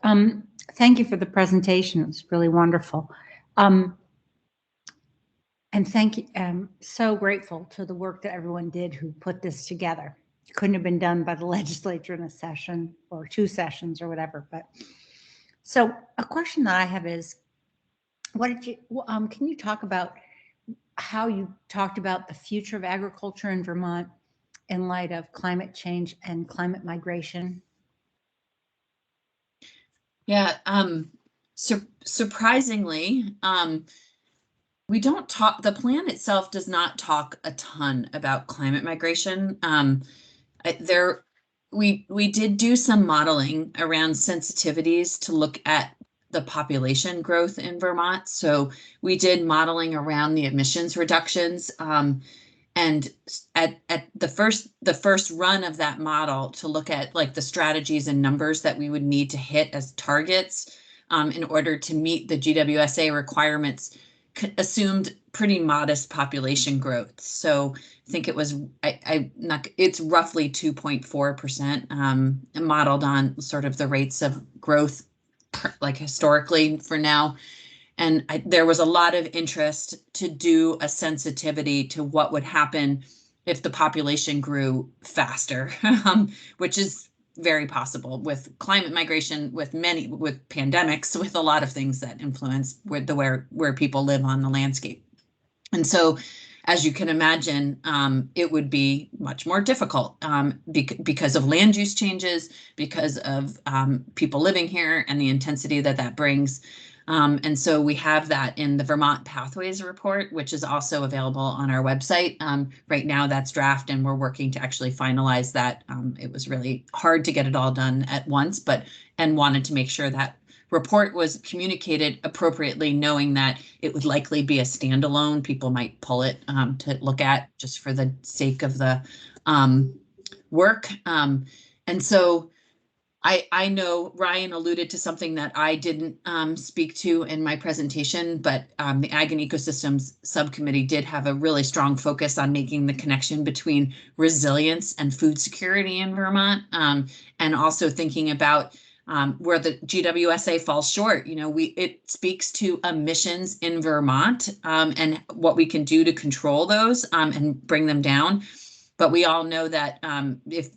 [SPEAKER 5] Thank you for the presentation. It was really wonderful. And thank you. I'm so grateful to the work that everyone did who put this together. It couldn't have been done by the legislature in a session or 2 sessions or whatever. But so a question that I have is, what did you? Can you talk about how you talked about the future of agriculture in Vermont in light of climate change and climate migration?
[SPEAKER 9] Yeah, surprisingly, we don't talk, the plan itself does not talk a ton about climate migration. There we did do some modeling around sensitivities to look at the population growth in Vermont. So we did modeling around the emissions reductions. And at the first run of that model to look at like the strategies and numbers that we would need to hit as targets in order to meet the GWSA requirements, assumed pretty modest population growth. So I think it was it's roughly 2.4% modeled on sort of the rates of growth like historically for now. And there was a lot of interest to do a sensitivity to what would happen if the population grew faster, which is very possible with climate migration, with pandemics, with a lot of things that influence where people live on the landscape. And so, as you can imagine, it would be much more difficult because of land use changes, because of people living here and the intensity that brings. And so we have that in the Vermont Pathways report, which is also available on our website. Right now that's draft and we're working to actually finalize that. It was really hard to get it all done at once, and wanted to make sure that report was communicated appropriately, knowing that it would likely be a standalone. People might pull it to look at just for the sake of the work. And so I know Ryan alluded to something that I didn't speak to in my presentation, but the Ag and Ecosystems Subcommittee did have a really strong focus on making the connection between resilience and food security in Vermont, and also thinking about where the GWSA falls short. You know, it speaks to emissions in Vermont and what we can do to control those and bring them down. But we all know that if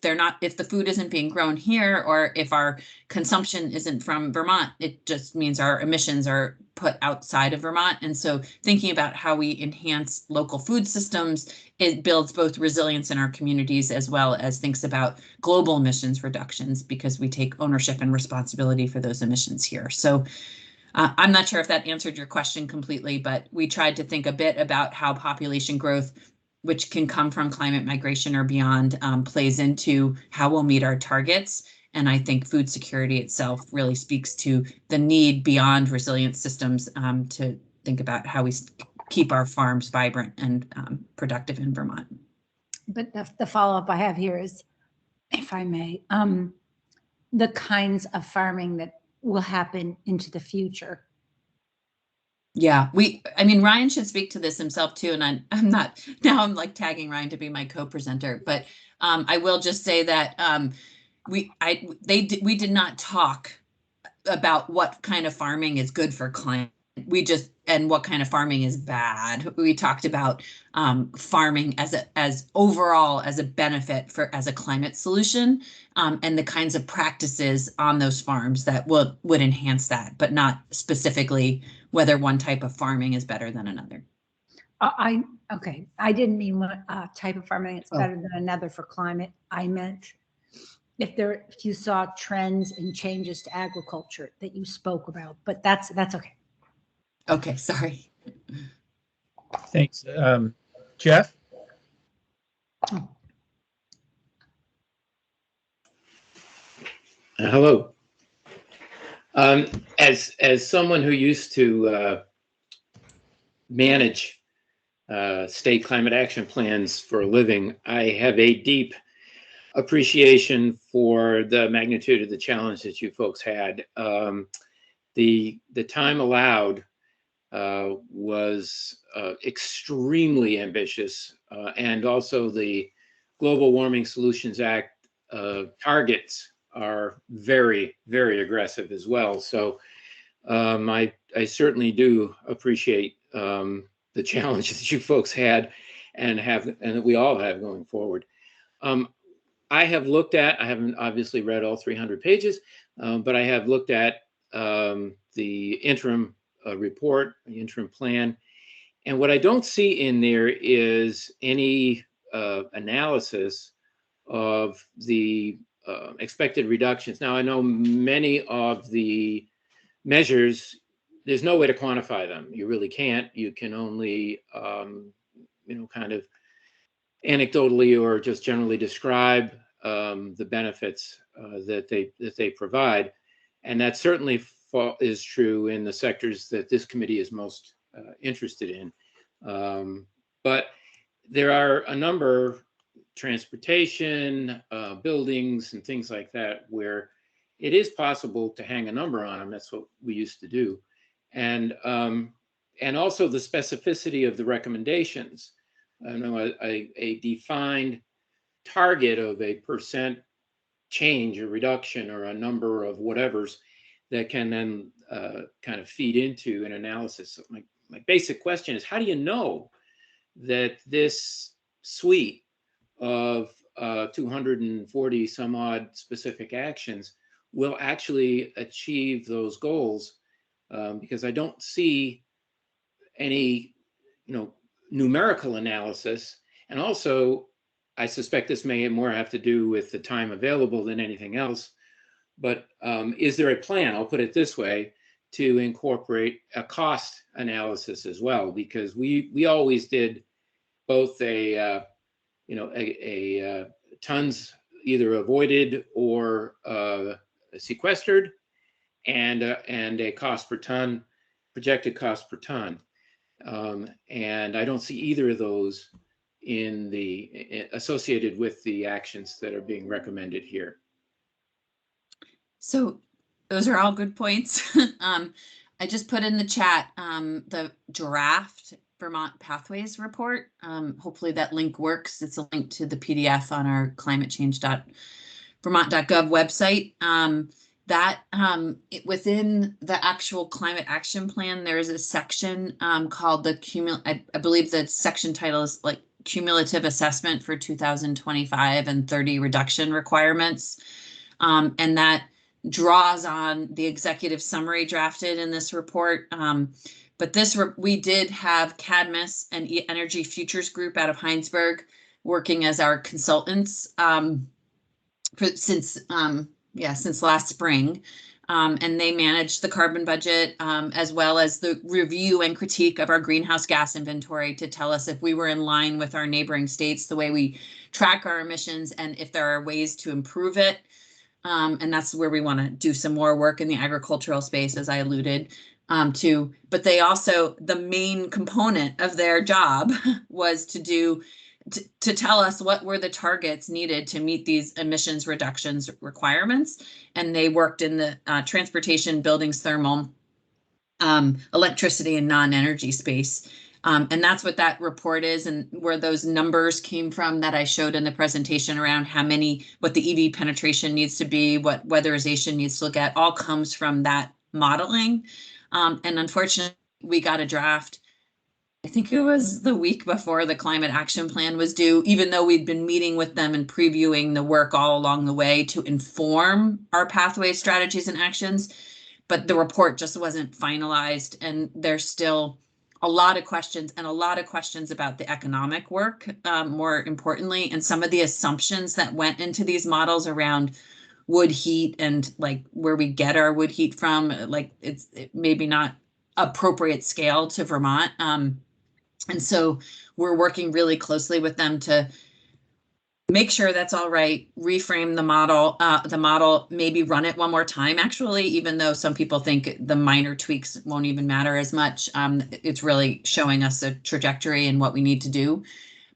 [SPEAKER 9] the food isn't being grown here, or if our consumption isn't from Vermont, it just means our emissions are put outside of Vermont. And so thinking about how we enhance local food systems, it builds both resilience in our communities as well as thinks about global emissions reductions, because we take ownership and responsibility for those emissions here. So I'm not sure if that answered your question completely, but we tried to think a bit about how population growth, which can come from climate migration or beyond, plays into how we'll meet our targets. And I think food security itself really speaks to the need beyond resilient systems to think about how we keep our farms vibrant and productive in Vermont.
[SPEAKER 5] But the follow-up I have here is, if I may, the kinds of farming that will happen into the future.
[SPEAKER 9] Yeah, I mean, Ryan should speak to this himself too, and I'm not, now I'm like tagging Ryan to be my co-presenter, but I will just say that we did not talk about what kind of farming is good for climate. And what kind of farming is bad. We talked about farming as overall as a benefit as a climate solution, and the kinds of practices on those farms that would enhance that, but not specifically whether one type of farming is better than another.
[SPEAKER 5] Okay, I didn't mean one type of farming is better than another for climate. I meant if you saw trends and changes to agriculture that you spoke about, but that's okay.
[SPEAKER 9] Okay, sorry.
[SPEAKER 1] Thanks. Jeff?
[SPEAKER 7] Hello. As someone who used to manage state climate action plans for a living, I have a deep appreciation for the magnitude of the challenge that you folks had. The time allowed was extremely ambitious, and also the Global Warming Solutions Act targets are very, very aggressive as well. So I certainly do appreciate the challenge that you folks had and that we all have going forward. I haven't obviously read all 300 pages, but I have looked at the interim report, the interim plan. And what I don't see in there is any analysis of the expected reductions. Now, I know many of the measures, there's no way to quantify them. You really can't. You can only, kind of anecdotally or just generally describe the benefits that they provide. And that certainly is true in the sectors that this committee is most interested in. But there are a number, transportation, buildings and things like that, where it is possible to hang a number on them. That's what we used to do. And also the specificity of the recommendations. I know a defined target of a % change or reduction or a number of whatevers that can then kind of feed into an analysis. So my basic question is, how do you know that this suite of 240 some odd specific actions will actually achieve those goals? Because I don't see any, numerical analysis. And also, I suspect this may more have to do with the time available than anything else. But is there a plan, I'll put it this way, to incorporate a cost analysis as well? Because we always did both a tons either avoided or sequestered, and a cost per ton, projected cost per ton. And I don't see either of those in associated with the actions that are being recommended here.
[SPEAKER 9] So those are all good points. I just put in the chat the draft Vermont Pathways report. Hopefully that link works. It's a link to the PDF on our climatechange.vermont.gov website. Within the actual climate action plan, there is a section called I believe the section title is like cumulative assessment for 2025 and 30 reduction requirements. And that draws on the executive summary drafted in this report. But we did have Cadmus and Energy Futures Group out of Heinsberg working as our consultants since last spring. And they managed the carbon budget as well as the review and critique of our greenhouse gas inventory to tell us if we were in line with our neighboring states, the way we track our emissions, and if there are ways to improve it. And that's where we want to do some more work in the agricultural space, as I alluded to. But they also, the main component of their job was to tell us what were the targets needed to meet these emissions reductions requirements. And they worked in the transportation, buildings, thermal, electricity, and non-energy space. And that's what that report is, and where those numbers came from that I showed in the presentation around what the EV penetration needs to be, what weatherization needs to look at, all comes from that modeling. And unfortunately, we got a draft, I think it was the week before the climate action plan was due, even though we'd been meeting with them and previewing the work all along the way to inform our pathway strategies and actions. But the report just wasn't finalized, and there's still a lot of questions about the economic work, more importantly, and some of the assumptions that went into these models around wood heat and like where we get our wood heat from, like it maybe not appropriate scale to Vermont. And so we're working really closely with them to make sure that's all right, reframe the model, maybe run it one more time, actually, even though some people think the minor tweaks won't even matter as much. It's really showing us a trajectory and what we need to do.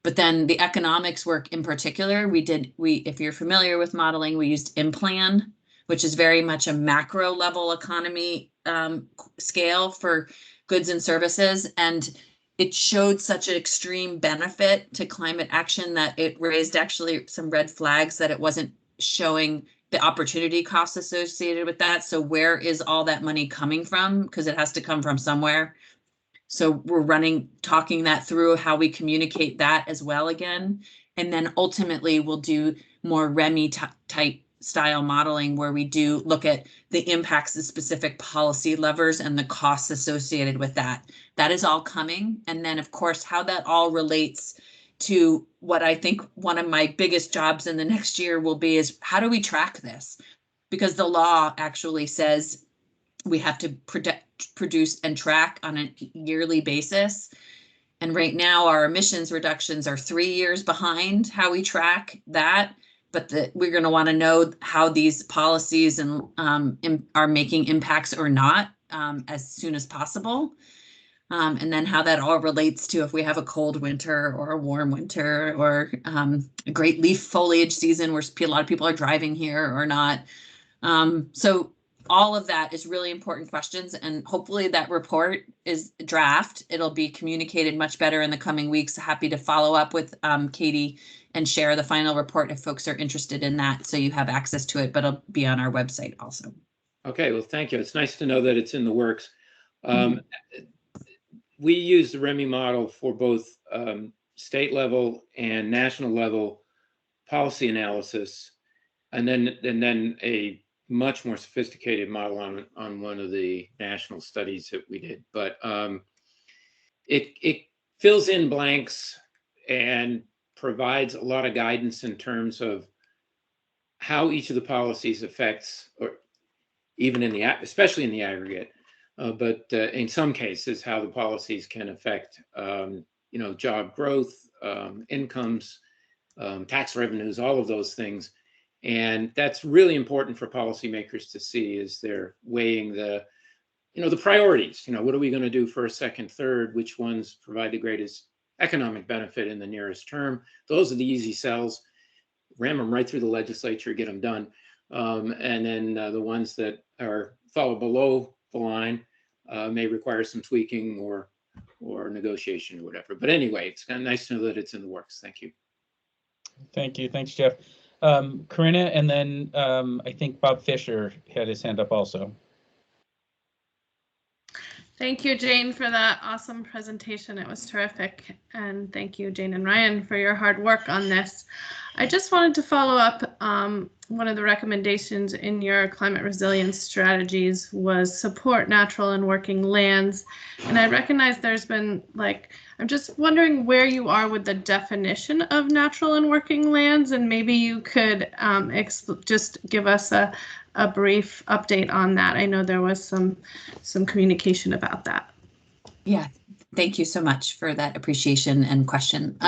[SPEAKER 9] But then the economics work in particular, if you're familiar with modeling, we used IMPLAN, which is very much a macro level economy scale for goods and services. And it showed such an extreme benefit to climate action that it raised actually some red flags that it wasn't showing the opportunity costs associated with that. So where is all that money coming from? Because it has to come from somewhere. So we're talking that through, how we communicate that as well again. And then ultimately we'll do more REMI type style modeling where we do look at the impacts of specific policy levers and the costs associated with that. That is all coming. And then of course, how that all relates to what I think one of my biggest jobs in the next year will be is, how do we track this? Because the law actually says we have to produce and track on a yearly basis. And right now our emissions reductions are 3 years behind how we track that. but we're going to want to know how these policies and are making impacts or not as soon as possible. And then how that all relates to if we have a cold winter or a warm winter or a great leaf foliage season where a lot of people are driving here or not. So all of that is really important questions, and hopefully that report is draft. It'll be communicated much better in the coming weeks. Happy to follow up with Katie and share the final report if folks are interested in that, so you have access to it, but it'll be on our website also.
[SPEAKER 7] Okay, well, thank you. It's nice to know that it's in the works. We use the REMI model for both state level and national level policy analysis, and then a much more sophisticated model on one of the national studies that we did. But it fills in blanks and provides a lot of guidance in terms of how each of the policies affects, or even in the, especially in the aggregate, but in some cases, how the policies can affect, job growth, incomes, tax revenues, all of those things. And that's really important for policymakers to see as they're weighing the priorities. What are we going to do first, second, third? Which ones provide the greatest economic benefit in the nearest term? Those are the easy sells. Ram them right through the legislature, get them done. And then the ones that fall below the line may require some tweaking or negotiation or whatever. But anyway, it's kind of nice to know that it's in the works. Thank you.
[SPEAKER 1] Thank you. Thanks, Jeff. Karina, and then I think Bob Fisher had his hand up also.
[SPEAKER 2] Thank you, Jane, for that awesome presentation. It was terrific. And thank you, Jane and Ryan, for your hard work on this. I just wanted to follow up. One of the recommendations in your climate resilience strategies was support natural and working lands. And I recognize there's been I'm just wondering where you are with the definition of natural and working lands, and maybe you could just give us a brief update on that. I know there was some communication about that.
[SPEAKER 9] Yeah, thank you so much for that appreciation and question.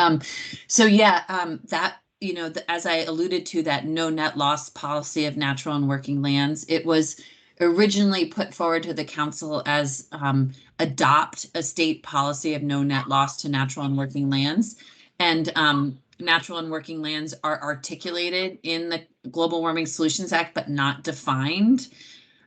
[SPEAKER 9] As I alluded to, that no net loss policy of natural and working lands, it was originally put forward to the council as adopt a state policy of no net loss to natural and working lands. And natural and working lands are articulated in the Global Warming Solutions Act, but not defined.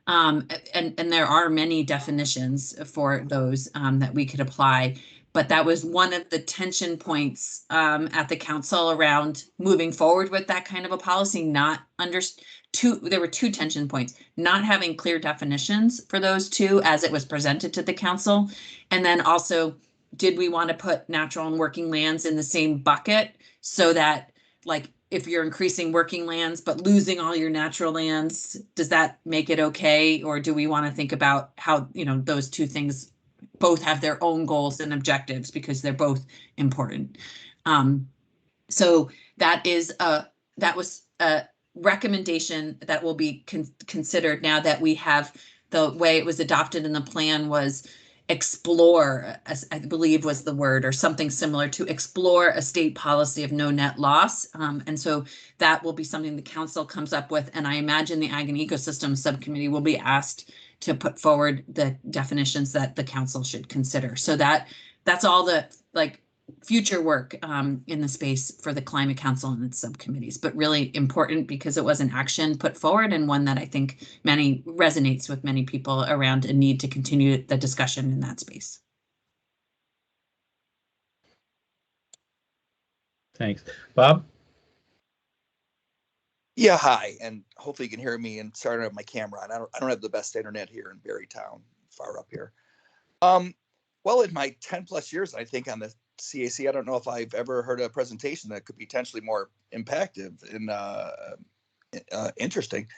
[SPEAKER 9] And there are many definitions for those that we could apply. But that was one of the tension points at the council around moving forward with that kind of a policy. There were two tension points: not having clear definitions for those two as it was presented to the council, and then also, did we want to put natural and working lands in the same bucket so that, if you're increasing working lands but losing all your natural lands, does that make it okay? Or do we want to think about how those two things both have their own goals and objectives, because they're both important. So that was a recommendation that will be considered now that we have the way it was adopted in the plan was explore, as I believe was the word, or something similar to explore a state policy of no net loss. And so that will be something the council comes up with. And I imagine the Ag and Ecosystem Subcommittee will be asked to put forward the definitions that the council should consider. So that's all the future work in the space for the Climate Council and its subcommittees, but really important because it was an action put forward, and one that I think resonates with many people around a need to continue the discussion in that space.
[SPEAKER 1] Thanks. Bob?
[SPEAKER 10] Yeah, hi, and hopefully you can hear me, and sorry I don't have my camera on. I don't have the best internet here in Berrytown, far up here. Well, in my 10 plus years, I think, on the CAC, I don't know if I've ever heard a presentation that could be potentially more impactful and interesting.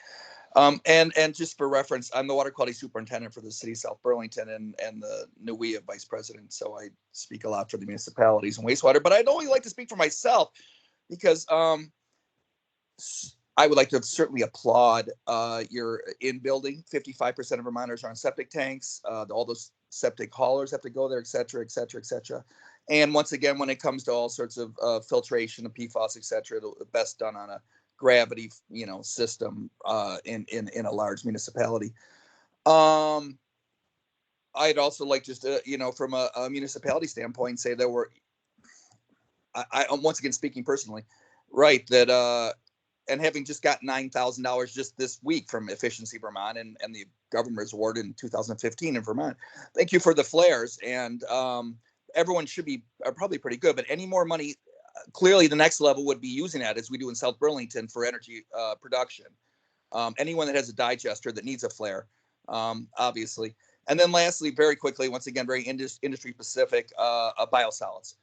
[SPEAKER 10] And just for reference, I'm the water quality superintendent for the city of South Burlington and the NUWIA vice president. So I speak a lot for the municipalities and wastewater, but I'd only like to speak for myself because I would like to certainly applaud your in-building. 55% of Vermonters are on septic tanks. All those septic haulers have to go there, et cetera, et cetera, et cetera. And once again, when it comes to all sorts of filtration of PFAS, et cetera, the best done on a gravity, system in a large municipality. I'd also like just from a municipality standpoint, say that I'm once again speaking personally, right? That and having just got $9,000 just this week from Efficiency Vermont and the governor's award in 2015 in Vermont. Thank you for the flares, and everyone should be probably pretty good. But any more money, clearly the next level would be using that as we do in South Burlington for energy production. Anyone that has a digester that needs a flare, obviously. And then lastly, very quickly, once again, very industry specific, biosolids,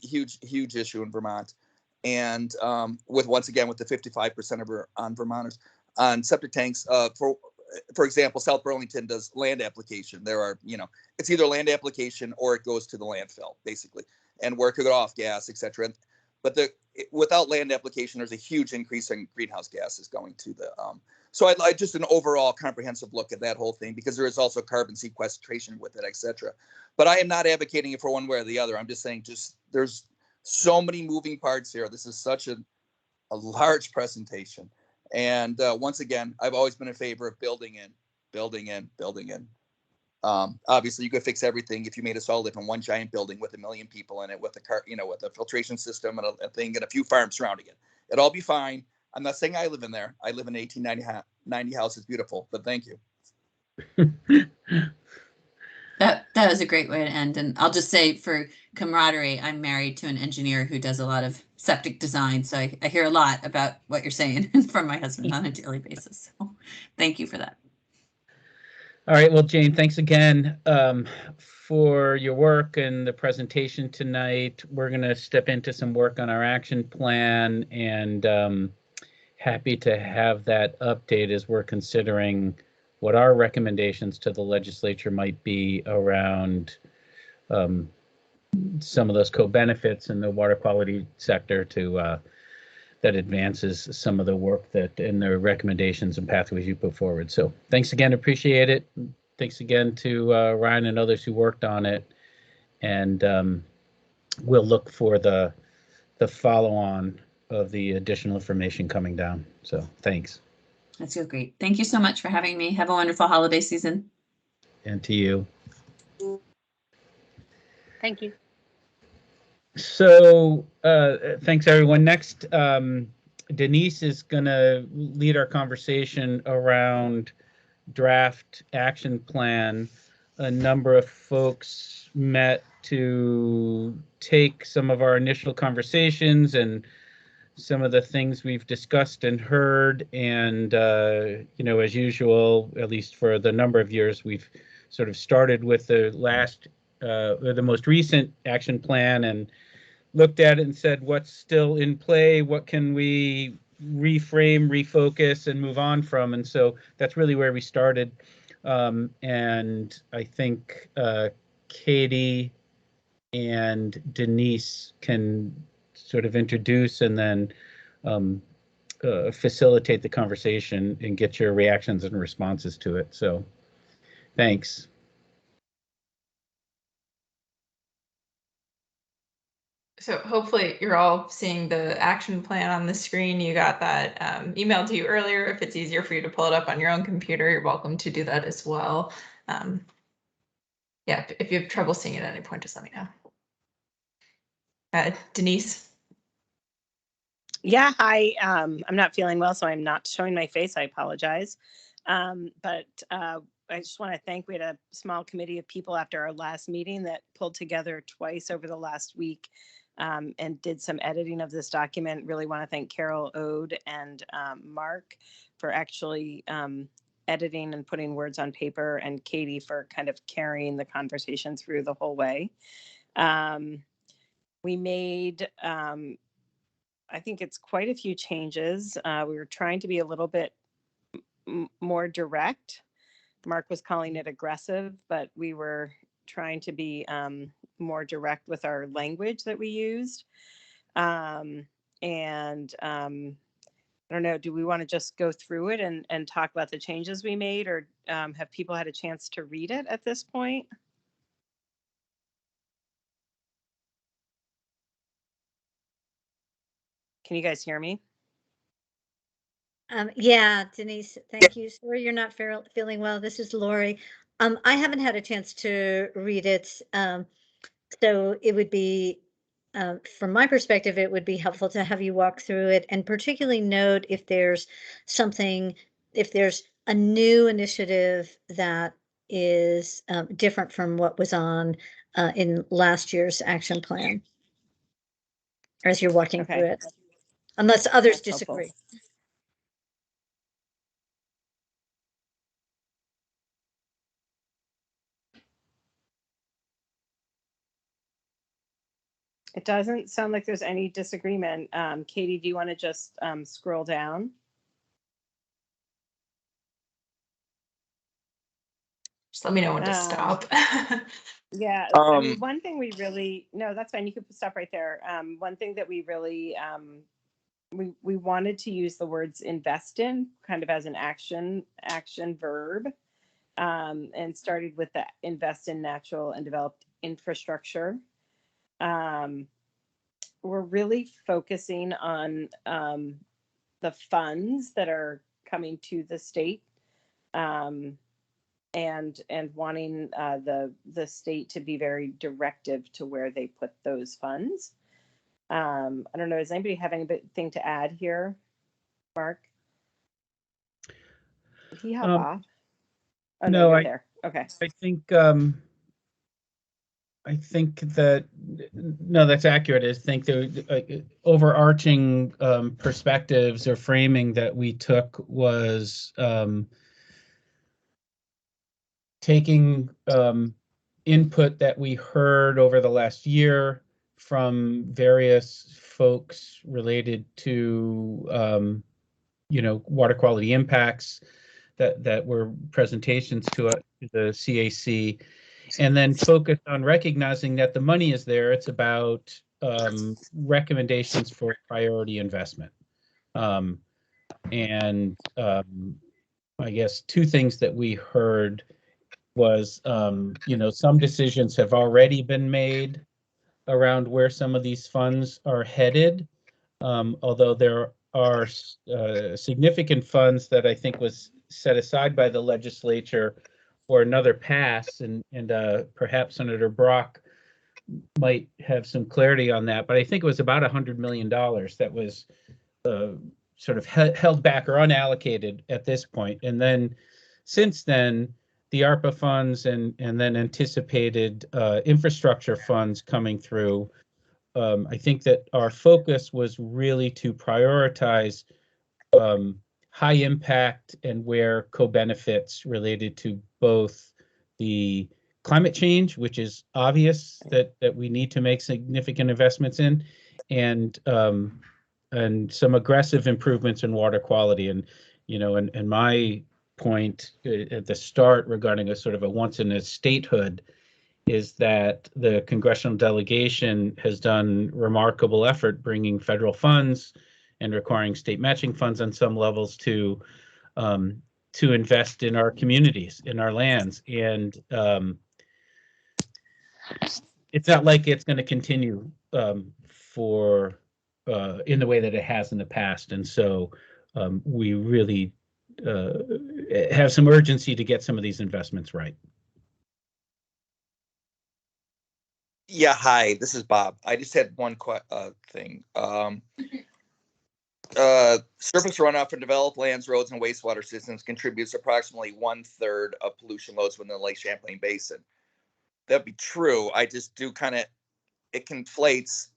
[SPEAKER 10] huge issue in Vermont. And with the 55% on Vermonters on septic tanks, for example, South Burlington does land application. There are, it's either land application or it goes to the landfill, basically, and where it could go off gas, etc. But without land application, there's a huge increase in greenhouse gases going to the. So I'd like just an overall comprehensive look at that whole thing, because there is also carbon sequestration with it, etc. But I am not advocating it for one way or the other. I'm just saying, there's so many moving parts here. This is such a large presentation. And once again, I've always been in favor of building in. Obviously, you could fix everything if you made us all live in one giant building with 1 million people in it, with with a filtration system and a thing and a few farms surrounding it. It'd all be fine. I'm not saying I live in there. I live in an 1890 house. It's beautiful, but thank you.
[SPEAKER 9] That was a great way to end. And I'll just say, for camaraderie, I'm married to an engineer who does a lot of septic design. So I hear a lot about what you're saying from my husband on a daily basis. So thank you for that.
[SPEAKER 1] All right. Well, Jane, thanks again for your work and the presentation tonight. We're going to step into some work on our action plan, and happy to have that update as we're considering what our recommendations to the legislature might be around some of those co-benefits in the water quality sector to that advances some of the work that in the recommendations and pathways you put forward. So thanks again, appreciate it. Thanks again to Ryan and others who worked on it. And we'll look for the follow-on of the additional information coming down. So thanks.
[SPEAKER 9] That's so great. Thank you so much for having me. Have a wonderful holiday season.
[SPEAKER 1] And to you.
[SPEAKER 11] Thank you.
[SPEAKER 1] So thanks, everyone. Next, Denise is going to lead our conversation around draft action plan. A number of folks met to take some of our initial conversations and some of the things we've discussed and heard. And, as usual, at least for the number of years, we've sort of started with the most recent action plan and looked at it and said, what's still in play? What can we reframe, refocus, and move on from? And so that's really where we started. And I think Katie and Denise can sort of introduce and then facilitate the conversation and get your reactions and responses to it. So thanks.
[SPEAKER 8] So hopefully you're all seeing the action plan on the screen. You got that emailed to you earlier. If it's easier for you to pull it up on your own computer, you're welcome to do that as well. Yeah, if you have trouble seeing it at any point, just let me know. Denise?
[SPEAKER 11] Yeah, hi. I'm not feeling well, so I'm not showing my face. I apologize. But I just want to thank, we had a small committee of people after our last meeting that pulled together twice over the last week and did some editing of this document. Really want to thank Carol Ode and Mark for actually editing and putting words on paper, and Katie for kind of carrying the conversation through the whole way. We made, I think it's quite a few changes. We were trying to be a little bit more direct. Mark was calling it aggressive, but we were trying to be more direct with our language that we used. I don't know, do we want to just go through it and talk about the changes we made, or have people had a chance to read it at this point? Can you guys hear me?
[SPEAKER 12] Yeah, Denise, thank you. Sorry you're not feeling well. This is Lori. I haven't had a chance to read it. So it would be, from my perspective, it would be helpful to have you walk through it and particularly note if there's if there's a new initiative that is different from what was on in last year's action plan as you're walking
[SPEAKER 11] Okay.
[SPEAKER 12] through it, unless others
[SPEAKER 11] That's helpful.
[SPEAKER 12] disagree.
[SPEAKER 11] It doesn't sound like there's any disagreement. Katie, do you want to just scroll down?
[SPEAKER 8] Just let me know when to stop.
[SPEAKER 11] Yeah, I mean, one thing we really, no, that's fine. You could stop right there. One thing that we really, we wanted to use the words invest in kind of as an action verb, and started with the invest in natural and developed infrastructure. We're really focusing on the funds that are coming to the state, and wanting the state to be very directive to where they put those funds. I don't know. Does anybody have anything to add here? Mark? Did he hop off? Oh no, you're there. Okay.
[SPEAKER 1] I think that, no, that's accurate. I think the overarching perspectives or framing that we took was taking input that we heard over the last year from various folks related to water quality impacts that were presentations to the CAC, and then focus on recognizing that the money is there. It's about recommendations for priority investment. I guess two things that we heard was, some decisions have already been made around where some of these funds are headed, although there are significant funds that I think was set aside by the legislature for another pass, and perhaps Senator Brock might have some clarity on that, but I think it was about $100 million that was sort of held back or unallocated at this point. And then since then, the ARPA funds and then anticipated infrastructure funds coming through, I think that our focus was really to prioritize high impact and where co-benefits related to both the climate change, which is obvious that we need to make significant investments in, and some aggressive improvements in water quality. And and my point at the start regarding a sort of a once in a statehood is that the congressional delegation has done remarkable effort bringing federal funds and requiring state matching funds on some levels to invest in our communities, in our lands. And it's not like it's going to continue for in the way that it has in the past. And so we really have some urgency to get some of these investments right.
[SPEAKER 10] Yeah, hi, this is Bob. I just had one thing. Surface runoff from developed lands, roads, and wastewater systems contributes approximately 1/3 of pollution loads within the Lake Champlain Basin. That'd be true. I just do it conflates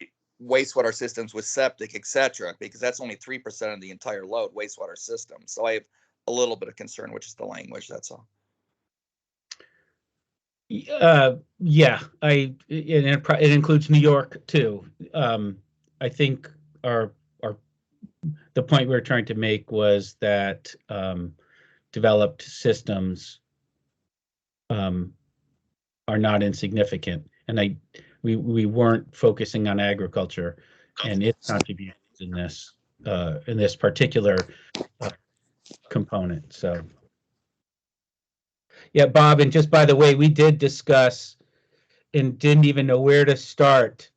[SPEAKER 10] wastewater systems with septic, etc., because that's only 3% of the entire load, wastewater system. So I have a little bit of concern, which is the language. That's all.
[SPEAKER 1] Yeah, it includes New York too. I think the point we were trying to make was that developed systems are not insignificant, and we weren't focusing on agriculture and its contributions in this particular component. So. Yeah, Bob, and just by the way, we did discuss and didn't even know where to start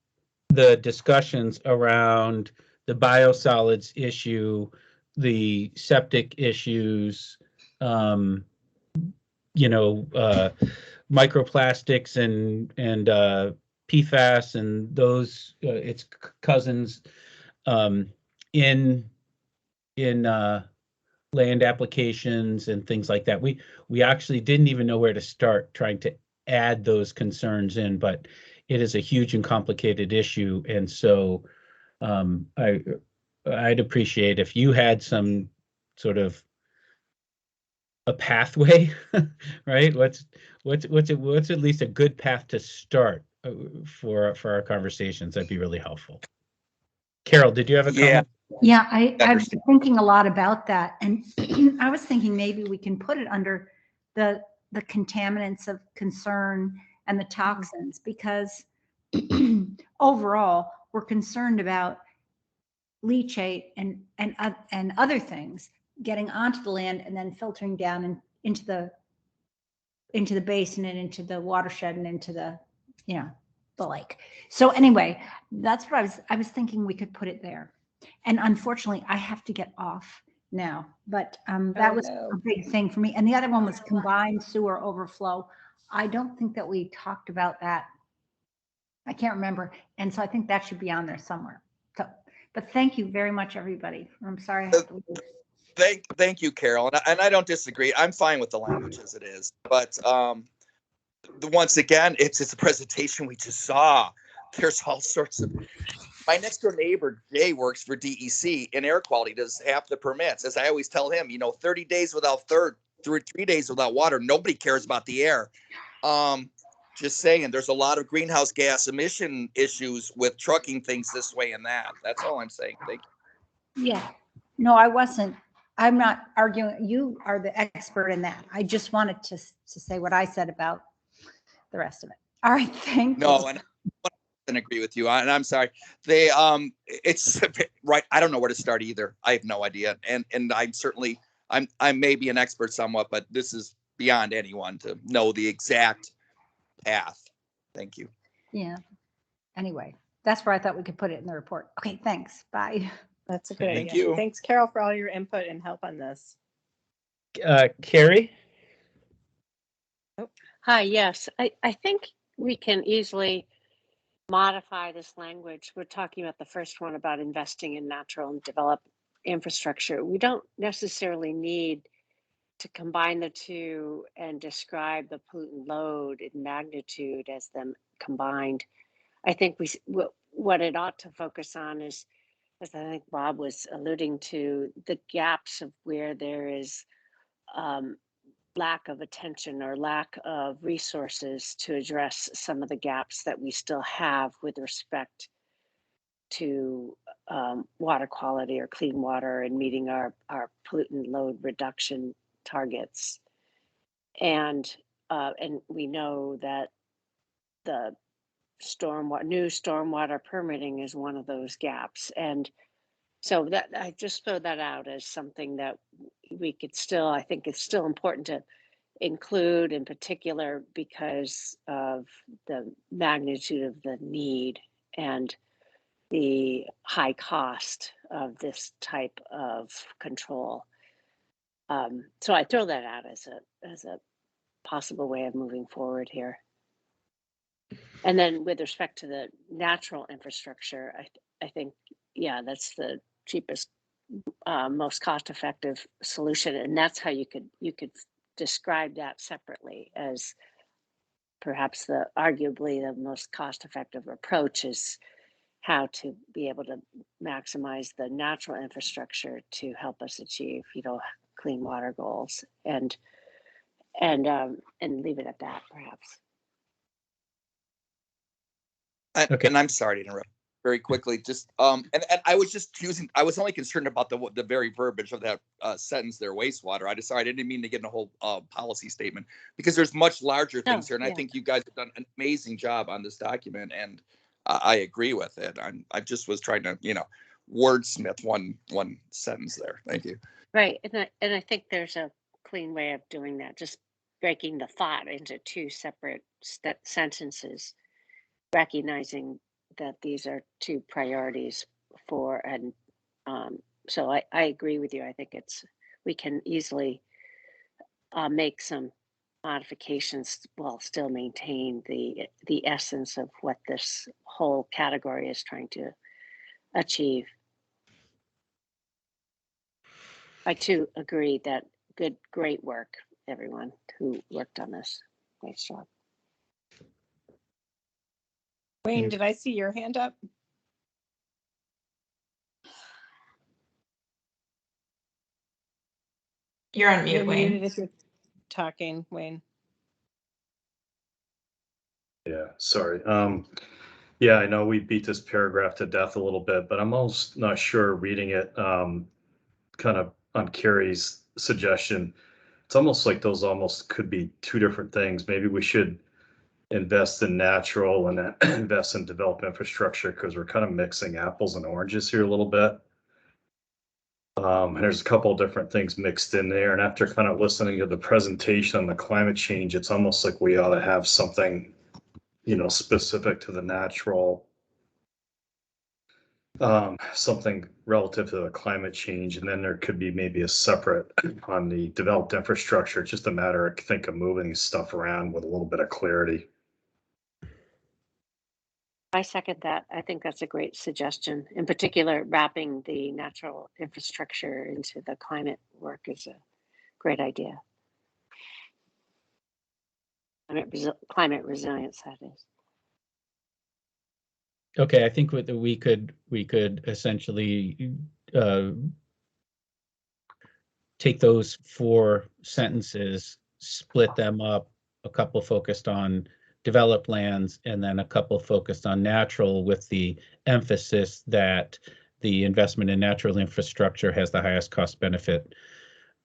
[SPEAKER 1] the discussions around the biosolids issue the septic issues, you know, microplastics and PFAS and those its cousins in land applications and things like that. We actually didn't even know where to start trying to add those concerns in, but it is a huge and complicated issue, and so I'd appreciate if you had some sort of a pathway, right? What's at least a good path to start for our conversations? That'd be really helpful. Carol, did you have a comment?
[SPEAKER 5] Yeah, I've been thinking a lot about that, and I was thinking maybe we can put it under the contaminants of concern and the toxins, because overall we're concerned about leachate and other things getting onto the land and then filtering down and into the basin and into the watershed and into the, you know, the lake. So anyway, that's what I was thinking we could put it there. And unfortunately, I have to get off now, but that was a big thing for me. And the other one was combined sewer overflow. I don't think that we talked about that. I can't remember. And so I think that should be on there somewhere. So, but thank you very much, everybody. I'm sorry I have to leave.
[SPEAKER 10] Thank you, Carol. And I don't disagree. I'm fine with the language as it is. But once again, it's a presentation we just saw. There's all sorts of. My next door neighbor, Jay, works for DEC in air quality, does half the permits. As I always tell him, 30 days without 3 days without water, nobody cares about the air. Just saying, there's a lot of greenhouse gas emission issues with trucking things this way and that. That's all I'm saying. Thank you.
[SPEAKER 5] Yeah, no, I wasn't. I'm not arguing. You are the expert in that. I just wanted to say what I said about the rest of it. All right, thank you.
[SPEAKER 10] No, and I agree with you. And I'm sorry. It's right. I don't know where to start either. I have no idea. And I'm maybe an expert somewhat, but this is beyond anyone to know the exact path. Thank you.
[SPEAKER 5] Yeah. Anyway, that's where I thought we could put it in the report. Okay, thanks. Bye.
[SPEAKER 11] That's a good idea.
[SPEAKER 10] Thank you.
[SPEAKER 11] Thanks, Carol, for all your input and help on this.
[SPEAKER 1] Carrie?
[SPEAKER 13] Hi, yes. I think we can easily modify this language. We're talking about the first one about investing in natural and developed infrastructure. We don't necessarily need to combine the two and describe the pollutant load in magnitude as them combined. I think what it ought to focus on is, as I think Bob was alluding to, the gaps of where there is lack of attention or lack of resources to address some of the gaps that we still have with respect to water quality or clean water and meeting our pollutant load reduction targets. And we know that the new stormwater permitting is one of those gaps. And so that I just throw that out as something that we could still, I think it's still important to include, in particular because of the magnitude of the need and the high cost of this type of control. So I throw that out as a possible way of moving forward here. And then with respect to the natural infrastructure, I think, yeah, that's the cheapest, most cost-effective solution, and that's how you could describe that separately as perhaps arguably the most cost-effective approach is how to be able to maximize the natural infrastructure to help us achieve, clean water goals, and leave it at that, perhaps.
[SPEAKER 1] Okay.
[SPEAKER 10] And I'm sorry to interrupt very quickly. Just and I was only concerned about the very verbiage of that sentence there, wastewater. I didn't mean to get in a whole policy statement, because there's much larger things here, and I think you guys have done an amazing job on this document, and I agree with it. I just was trying to wordsmith one sentence there. Thank you.
[SPEAKER 13] Right, and I think there's a clean way of doing that, just breaking the thought into two separate sentences, recognizing that these are two priorities for So I agree with you. I think we can easily make some modifications while still maintain the essence of what this whole category is trying to achieve. I too agree that great work, everyone who worked on this. Nice job.
[SPEAKER 11] Wayne, did I see your hand up?
[SPEAKER 8] You're on mute,
[SPEAKER 11] You're
[SPEAKER 8] Wayne.
[SPEAKER 11] muted if you're talking, Wayne.
[SPEAKER 14] Yeah, sorry. Yeah, I know we beat this paragraph to death a little bit, but I'm almost not sure reading it, kind of on Carrie's suggestion. It's almost like those almost could be two different things. Maybe we should invest in natural and then invest in developed infrastructure, because we're kind of mixing apples and oranges here a little bit. And there's a couple of different things mixed in there. And after kind of listening to the presentation on the climate change, it's almost like we ought to have something, you know, specific to the natural, something relative to the climate change. And then there could be maybe a separate on the developed infrastructure. It's just a matter of, I think, of moving stuff around with a little bit of clarity.
[SPEAKER 13] I second that. I think that's a great suggestion. In particular, wrapping the natural infrastructure into the climate work is a great idea. Climate resilience, that is.
[SPEAKER 1] Okay, I think we could essentially take those 4 sentences, split them up, a couple focused on developed lands and then a couple focused on natural, with the emphasis that the investment in natural infrastructure has the highest cost benefit.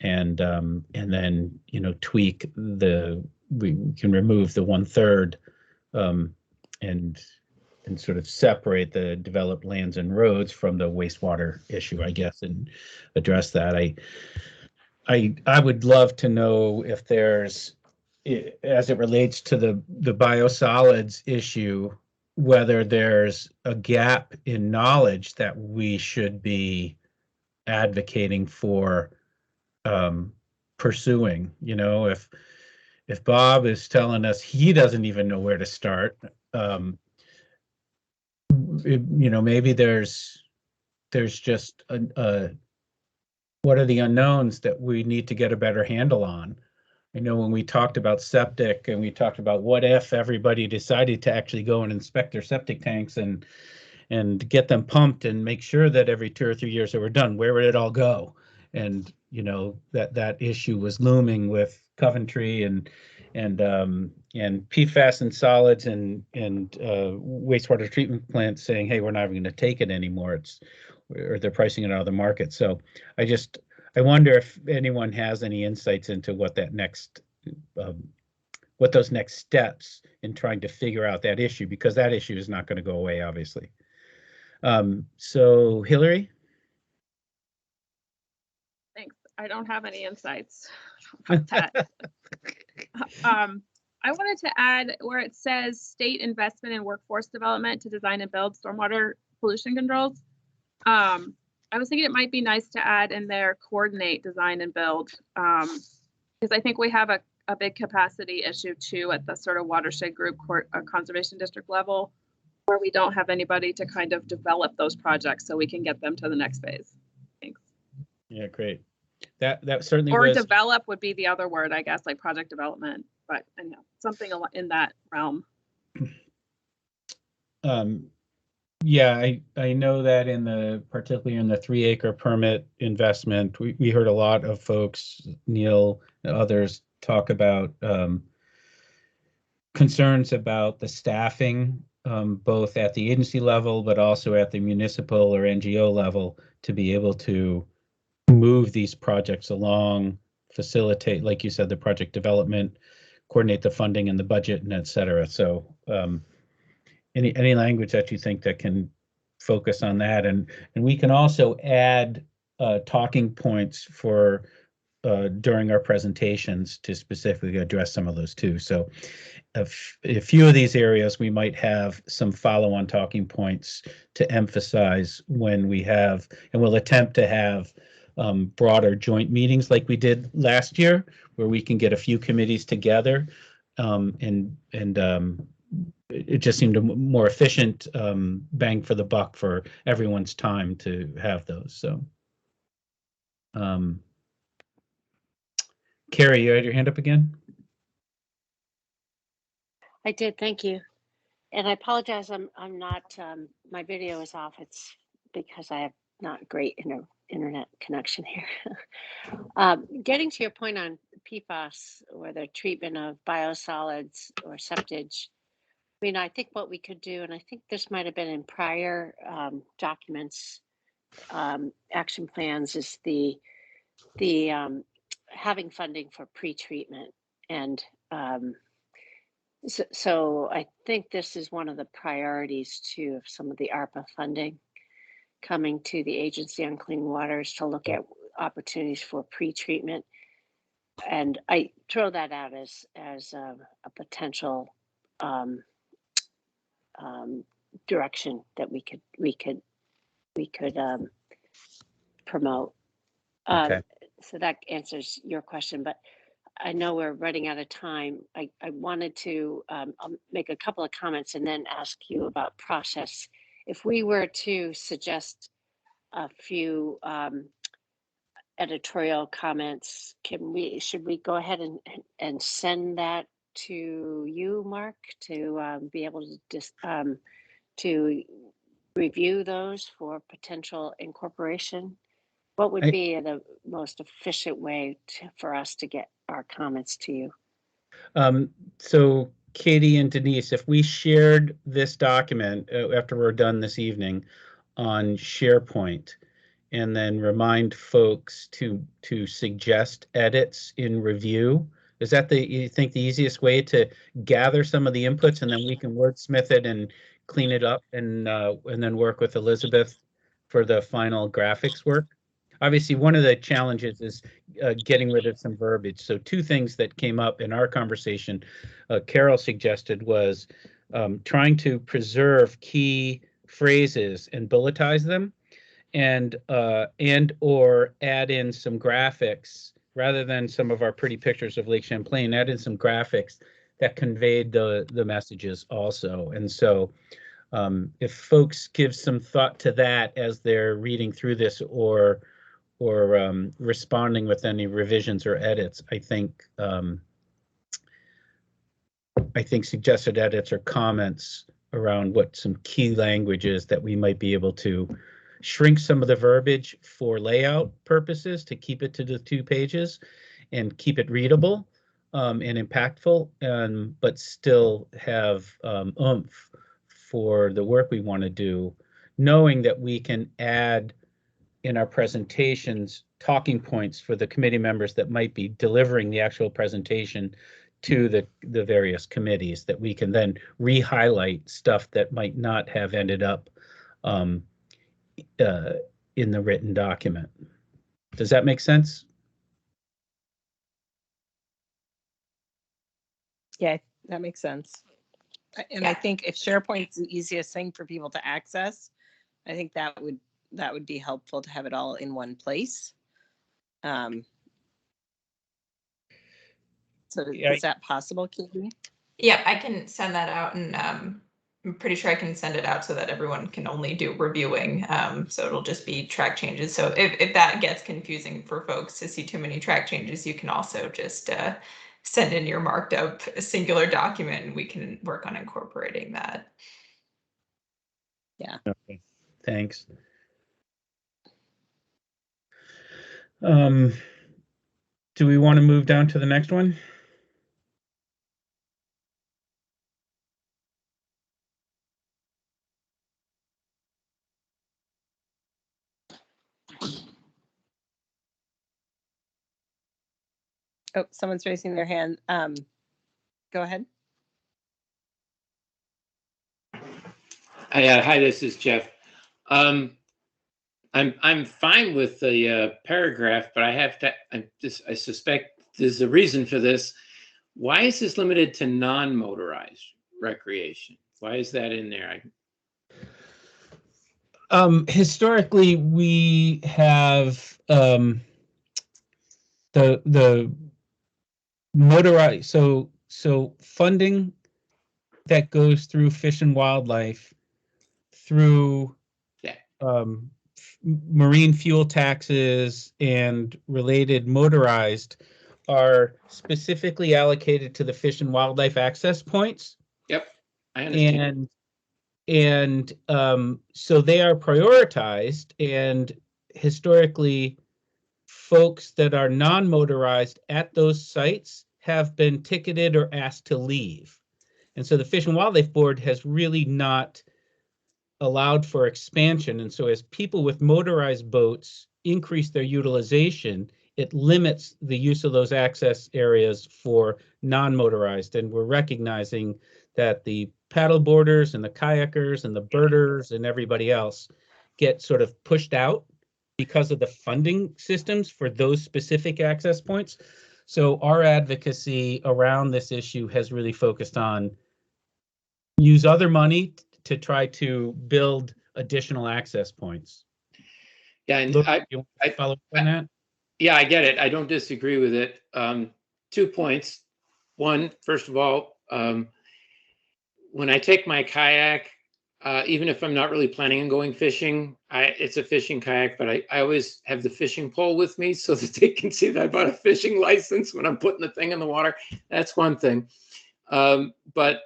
[SPEAKER 1] And then, you know, tweak we can remove the 1/3 and sort of separate the developed lands and roads from the wastewater issue, I guess, and address that. I would love to know if there's, as it relates to the biosolids issue, whether there's a gap in knowledge that we should be advocating for pursuing. You know, if Bob is telling us he doesn't even know where to start, you know, maybe there's just what are the unknowns that we need to get a better handle on. I know when we talked about septic and we talked about what if everybody decided to actually go and inspect their septic tanks and get them pumped and make sure that every 2 or 3 years they were done, where would it all go? And, you know, that issue was looming with Coventry and PFAS and solids and wastewater treatment plants saying, hey, we're not even going to take it anymore. Or they're pricing it out of the market. So I wonder if anyone has any insights into what that next, what those next steps in trying to figure out that issue, because that issue is not going to go away, obviously. So Hillary?
[SPEAKER 15] Thanks. I don't have any insights about that. I wanted to add where it says state investment in workforce development to design and build stormwater pollution controls. I was thinking it might be nice to add in there coordinate, design, and build, because I think we have a big capacity issue too at the sort of watershed group conservation district level, where we don't have anybody to kind of develop those projects so we can get them to the next phase. Thanks.
[SPEAKER 1] Yeah, great. That certainly
[SPEAKER 15] or
[SPEAKER 1] was.
[SPEAKER 15] Develop would be the other word, I guess, like project development, but I know something in that realm.
[SPEAKER 1] Yeah, I know that particularly in the 3-acre permit investment, we heard a lot of folks, Neil and others, talk about concerns about the staffing, both at the agency level, but also at the municipal or NGO level, to be able to move these projects along, facilitate, like you said, the project development, coordinate the funding and the budget, and et cetera. So any language that you think that can focus on that, and we can also add talking points for during our presentations to specifically address some of those too. So a few of these areas, we might have some follow-on talking points to emphasize when we have, and we'll attempt to have broader joint meetings like we did last year, where we can get a few committees together, and it just seemed a more efficient bang for the buck for everyone's time to have those. So, Carrie, you had your hand up again?
[SPEAKER 13] I did, thank you. And I apologize, I'm not, my video is off. It's because I have not great internet connection here. Getting to your point on PFAS or the treatment of biosolids or septage, I mean, I think what we could do, and I think this might have been in prior documents, action plans, is the having funding for pre-treatment. And so I think this is one of the priorities too of some of the ARPA funding coming to the Agency on Clean Waters to look at opportunities for pre-treatment. And I throw that out as a potential direction that we could promote.
[SPEAKER 1] Okay.
[SPEAKER 13] So that answers your question, but I know we're running out of time. I wanted to I'll make a couple of comments and then ask you about process. If we were to suggest a few editorial comments, should we go ahead and send that to you, Mark, to be able to just to review those for potential incorporation? What would be the most efficient way for us to get our comments to you?
[SPEAKER 1] So Katie and Denise, if we shared this document after we're done this evening on SharePoint, and then remind folks to suggest edits in review, is that you think the easiest way to gather some of the inputs, and then we can wordsmith it and clean it up, and then work with Elizabeth for the final graphics work? Obviously, one of the challenges is getting rid of some verbiage. So two things that came up in our conversation, Carol suggested, was trying to preserve key phrases and bulletize them, and or add in some graphics rather than some of our pretty pictures of Lake Champlain. Add in some graphics that conveyed the messages also. And so if folks give some thought to that as they're reading through this, or responding with any revisions or edits, I think suggested edits or comments around what some key language is that we might be able to shrink some of the verbiage for layout purposes to keep it to the 2 pages and keep it readable and impactful, but still have oomph for the work we want to do, knowing that we can add in our presentations talking points for the committee members that might be delivering the actual presentation to the various committees, that we can then re-highlight stuff that might not have ended up in the written document. Does that make sense?
[SPEAKER 11] Yeah, that makes sense. And I think if SharePoint's the easiest thing for people to access, I think that would be helpful to have it all in one place. So is that possible, Katie?
[SPEAKER 8] Yeah, I can send that out, and I'm pretty sure I can send it out so that everyone can only do reviewing. So it'll just be track changes. So if that gets confusing for folks to see too many track changes, you can also just send in your marked up singular document, and we can work on incorporating that.
[SPEAKER 11] Yeah.
[SPEAKER 1] Okay, thanks. Do we want to move down to the next one?
[SPEAKER 11] Oh, someone's raising their hand. Go ahead.
[SPEAKER 7] Hi, this is Jeff. I'm fine with the paragraph, but I suspect there's a reason for this. Why is this limited to non-motorized recreation? Why is that in there?
[SPEAKER 1] Historically, we have the motorized, so funding that goes through Fish and Wildlife through marine fuel taxes and related motorized are specifically allocated to the Fish and Wildlife access points.
[SPEAKER 7] Yep, I understand.
[SPEAKER 1] And so they are prioritized, and historically, folks that are non-motorized at those sites have been ticketed or asked to leave. And so the Fish and Wildlife Board has really not allowed for expansion. And so as people with motorized boats increase their utilization, it limits the use of those access areas for non-motorized. And we're recognizing that the paddle boarders and the kayakers and the birders and everybody else get sort of pushed out because of the funding systems for those specific access points. So our advocacy around this issue has really focused on use other money to try to build additional access points.
[SPEAKER 7] Yeah, and
[SPEAKER 1] Look, you want to follow up on that?
[SPEAKER 7] Yeah, I get it. I don't disagree with it. 2 points. One, first of all, when I take my kayak, even if I'm not really planning on going fishing, it's a fishing kayak, but I always have the fishing pole with me so that they can see that I bought a fishing license when I'm putting the thing in the water. That's one thing. But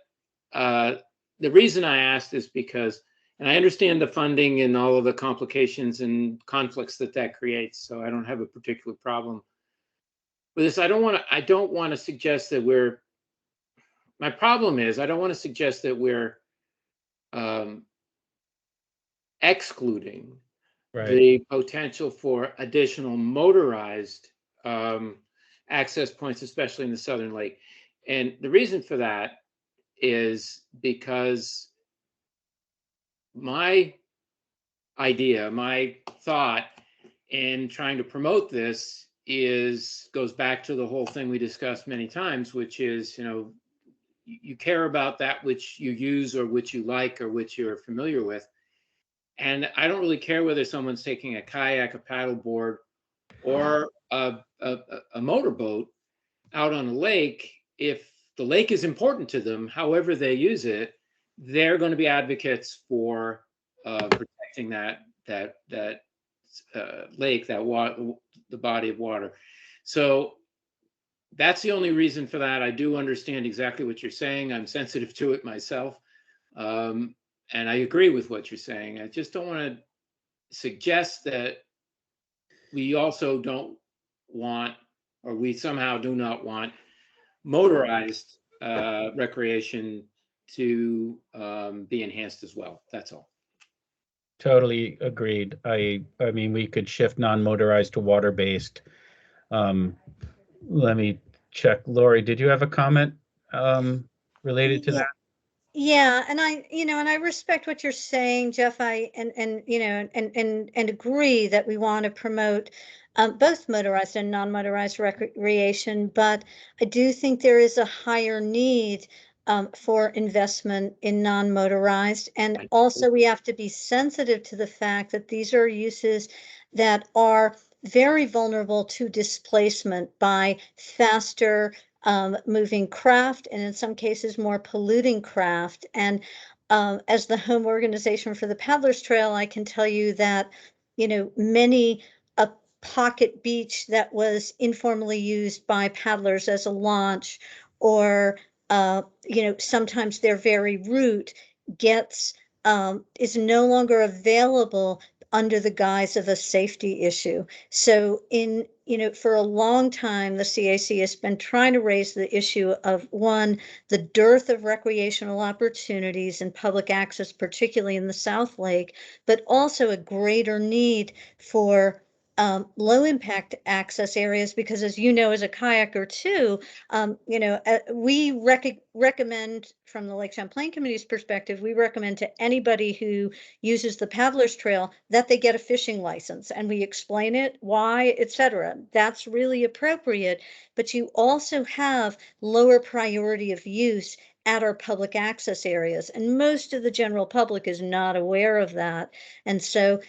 [SPEAKER 7] the reason I asked is because, and I understand the funding and all of the complications and conflicts that creates, so I don't have a particular problem with this. I don't want to suggest that my problem is I don't want to suggest that we're excluding the potential for additional motorized access points, especially in the Southern Lake. And the reason for that is because my idea, my thought in trying to promote this goes back to the whole thing we discussed many times, which is, you care about that which you use or which you like or which you're familiar with. And I don't really care whether someone's taking a kayak, a paddleboard, or a motorboat out on a lake. If the lake is important to them, however they use it, they're going to be advocates for protecting that lake, that water, the body of water. So that's the only reason for that. I do understand exactly what you're saying. I'm sensitive to it myself. And I agree with what you're saying. I just don't want to suggest that we also don't want, or we somehow do not want, motorized recreation to be enhanced as well. That's all.
[SPEAKER 1] Totally agreed. I mean, we could shift non-motorized to water-based. Let me check. Lori, did you have a comment related to that?
[SPEAKER 12] Yeah, and I respect what you're saying, Jeff. And agree that we want to promote both motorized and non-motorized recreation, but I do think there is a higher need for investment in non-motorized, and also we have to be sensitive to the fact that these are uses that are very vulnerable to displacement by faster moving craft, and in some cases more polluting craft. And as the home organization for the Paddlers Trail, I can tell you that, many a pocket beach that was informally used by paddlers as a launch, or, sometimes their very route is no longer available under the guise of a safety issue. So for a long time, the CAC has been trying to raise the issue of, one, the dearth of recreational opportunities and public access, particularly in the South Lake, but also a greater need for low impact access areas, because as you know, as a kayaker too, we recommend from the Lake Champlain Committee's perspective, we recommend to anybody who uses the Paddler's Trail that they get a fishing license, and we explain it, why, etc. That's really appropriate, but you also have lower priority of use at our public access areas, and most of the general public is not aware of that. And so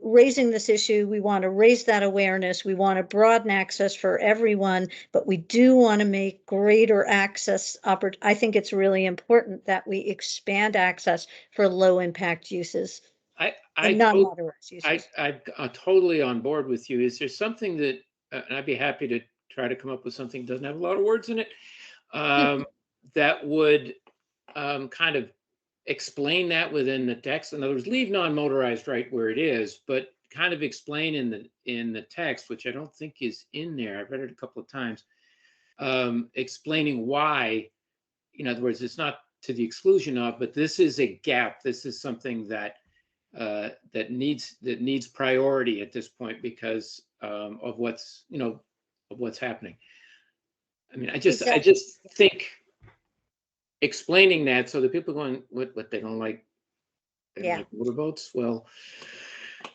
[SPEAKER 12] raising this issue, we want to raise that awareness. We want to broaden access for everyone, but we do want to make greater access. I think it's really important that we expand access for low impact uses and non-motorized uses.
[SPEAKER 7] I'm totally on board with you. Is there something that, and I'd be happy to try to come up with something that doesn't have a lot of words in it, that would kind of explain that within the text? In other words, leave non-motorized right where it is, but kind of explain in the text, which I don't think is in there. I've read it a couple of times, explaining why. In other words, it's not to the exclusion of, but this is a gap. This is something that that needs priority at this point because of what's happening. I mean, I just think explaining that so that people going, what they don't like, like motorboats. Well,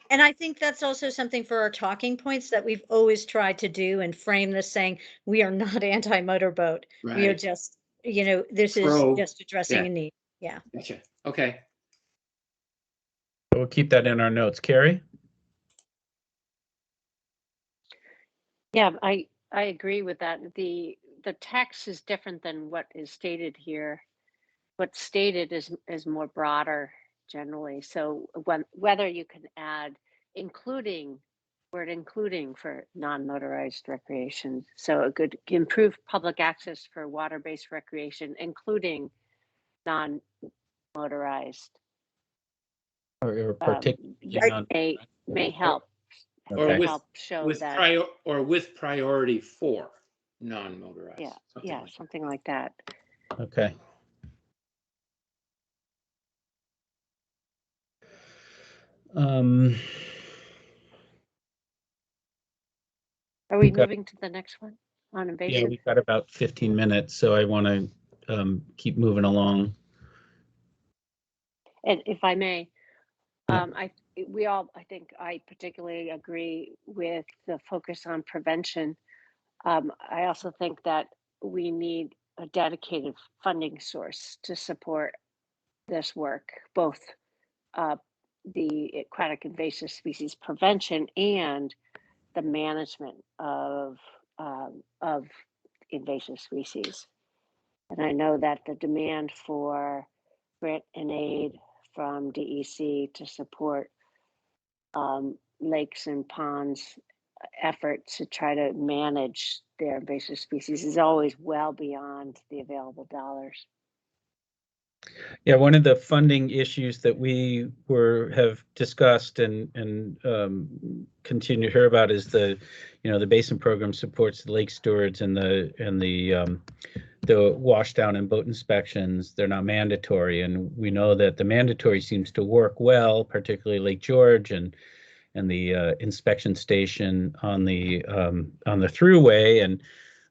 [SPEAKER 12] and I think that's also something for our talking points that we've always tried to do and frame this saying we are not anti-motorboat. Right. We are just, this is just addressing a need. Yeah.
[SPEAKER 7] Gotcha. Okay.
[SPEAKER 1] We'll keep that in our notes. Carrie?
[SPEAKER 13] Yeah, I agree with that. The text is different than what is stated here. What's stated is more broader generally. So whether you can add word including for non-motorized recreation. So a good improve public access for water-based recreation, including non-motorized.
[SPEAKER 1] Or particularly
[SPEAKER 13] may help.
[SPEAKER 7] Or
[SPEAKER 13] show
[SPEAKER 7] with priority for non-motorized.
[SPEAKER 13] Yeah, something like that.
[SPEAKER 1] Okay.
[SPEAKER 13] Are we moving to the next one on invasive?
[SPEAKER 1] Yeah, we've got about 15 minutes, so I want to keep moving along.
[SPEAKER 13] And if I may, I think I particularly agree with the focus on prevention. I also think that we need a dedicated funding source to support this work, both the aquatic invasive species prevention and the management of invasive species. And I know that the demand for grant and aid from DEC to support lakes and ponds efforts to try to manage their invasive species is always well beyond the available dollars.
[SPEAKER 1] Yeah, one of the funding issues that we have discussed and continue to hear about is the basin program supports the lake stewards and the washdown and boat inspections. They're not mandatory, and we know that the mandatory seems to work well, particularly Lake George and the inspection station on the thruway. And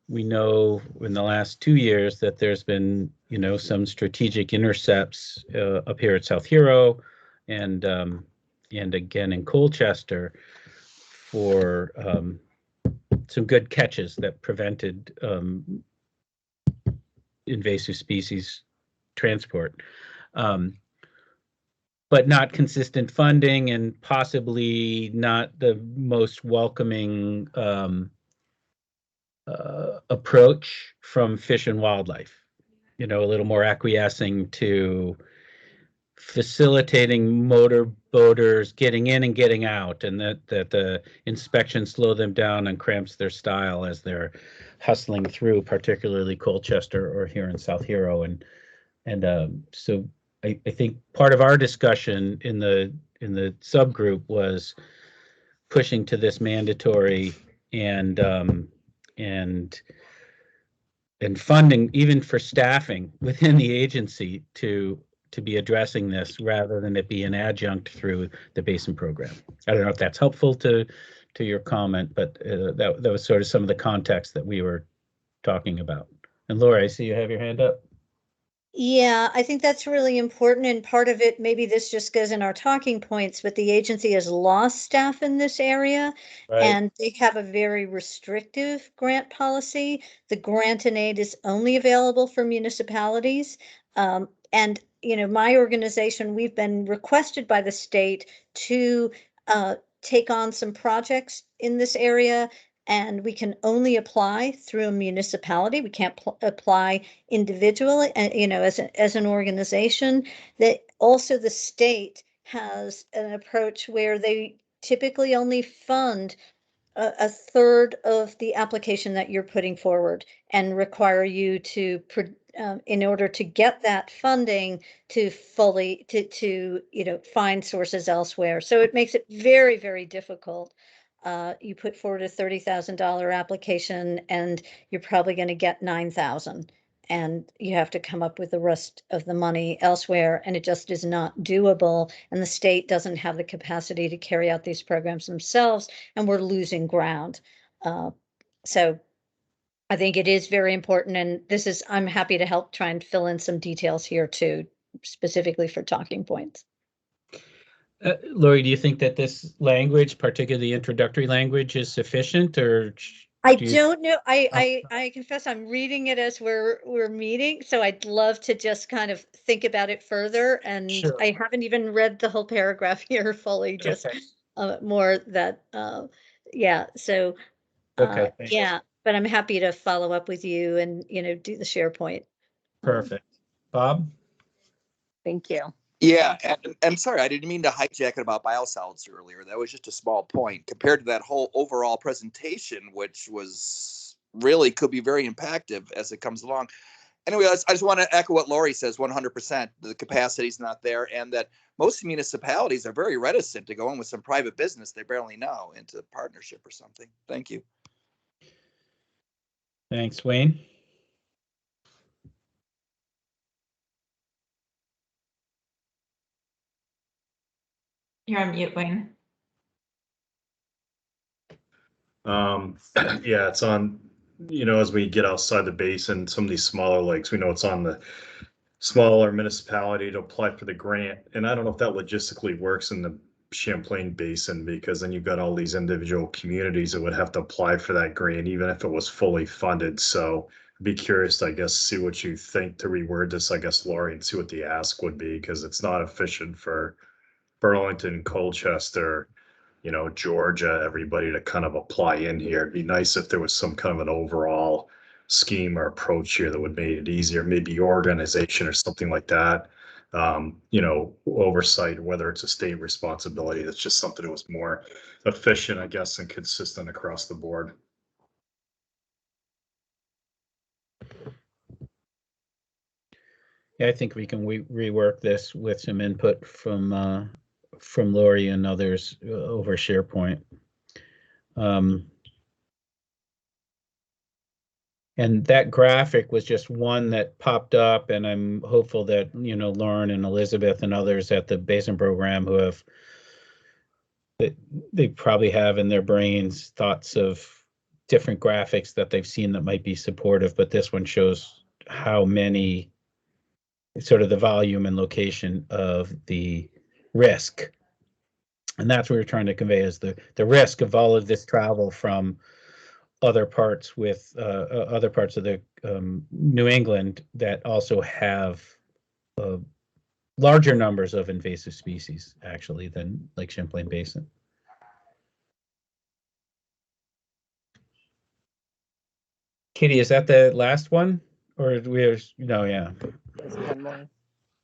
[SPEAKER 1] we know in the last 2 years that there's been some strategic intercepts up here at South Hero and again in Colchester for some good catches that prevented invasive species transport, but not consistent funding and possibly not the most welcoming approach from Fish and Wildlife. A little more acquiescing to facilitating motorboaters getting in and getting out, and that the inspection slow them down and cramps their style as they're hustling through, particularly Colchester or here in South Hero. So I think part of our discussion in the subgroup was pushing to this mandatory and funding even for staffing within the agency to to be addressing this rather than it be an adjunct through the basin program. I don't know if that's helpful to your comment, but that was sort of some of the context that we were talking about. And Laura, I see you have your hand up.
[SPEAKER 12] Yeah, I think that's really important. And part of it, maybe this just goes in our talking points, but the agency has lost staff in this area
[SPEAKER 1] Right.
[SPEAKER 12] and they have a very restrictive grant policy. The grant and aid is only available for municipalities. And, you know, my organization, we've been requested by the state to take on some projects in this area. And we can only apply through a municipality. We can't apply individually, you know, as an organization. That also the state has an approach where they typically only fund a third of the application that you're putting forward and require you to, in order to get that funding, to fully to you know, find sources elsewhere. So it makes it very, very difficult. You put forward a $30,000 application and you're probably going to get 9,000, and you have to come up with the rest of the money elsewhere, and it just is not doable. And the state doesn't have the capacity to carry out these programs themselves, and we're losing ground. So I think it is very important, and this is, I'm happy to help try and fill in some details here too, specifically for talking points.
[SPEAKER 1] Lori, do you think that this language, particularly the introductory language, is sufficient, or
[SPEAKER 12] I don't know. I confess I'm reading it as we're meeting, so I'd love to just kind of think about it further. And
[SPEAKER 1] Sure.
[SPEAKER 12] I haven't even read the whole paragraph here fully, just more that yeah. So yeah, but I'm happy to follow up with you and, you know, do the SharePoint.
[SPEAKER 1] Perfect. Bob?
[SPEAKER 11] Thank you.
[SPEAKER 10] Yeah, and I'm sorry, I didn't mean to hijack it about biosolids earlier. That was just a small point compared to that whole overall presentation, which was really could be very impactful as it comes along. Anyway, I just want to echo what Lori says 100%. The capacity is not there, and that most municipalities are very reticent to go in with some private business they barely know into partnership or something. Thank you.
[SPEAKER 1] Thanks, Wayne.
[SPEAKER 8] You're on mute, Wayne.
[SPEAKER 14] Yeah, it's on, you know, as we get outside the basin, some of these smaller lakes, we know it's on the smaller municipality to apply for the grant. And I don't know if that logistically works in the Champlain Basin, because then you've got all these individual communities that would have to apply for that grant, even if it was fully funded. So I'd be curious to, I guess, see what you think to reword this, I guess, Lori, and see what the ask would be, because it's not efficient for Burlington, Colchester, you know, Georgia, everybody to kind of apply in here. It'd be nice if there was some kind of an overall scheme or approach here that would make it easier, maybe your organization or something like that. You know, oversight, whether it's a state responsibility, that's just something that was more efficient, I guess, and consistent across the board.
[SPEAKER 1] Yeah, I think we can rework this with some input from Lori and others over SharePoint. And that graphic was just one that popped up, and I'm hopeful that, you know, Lauren and Elizabeth and others at the Basin program who have, they probably have in their brains thoughts of different graphics that they've seen that might be supportive, but this one shows how many, sort of the volume and location of the risk. And that's what we're trying to convey, is the risk of all of this travel from other parts with other parts of the New England that also have larger numbers of invasive species, actually, than Lake Champlain Basin. Katie, is that the last one, or do we have, no? Yeah.
[SPEAKER 11] There's one more.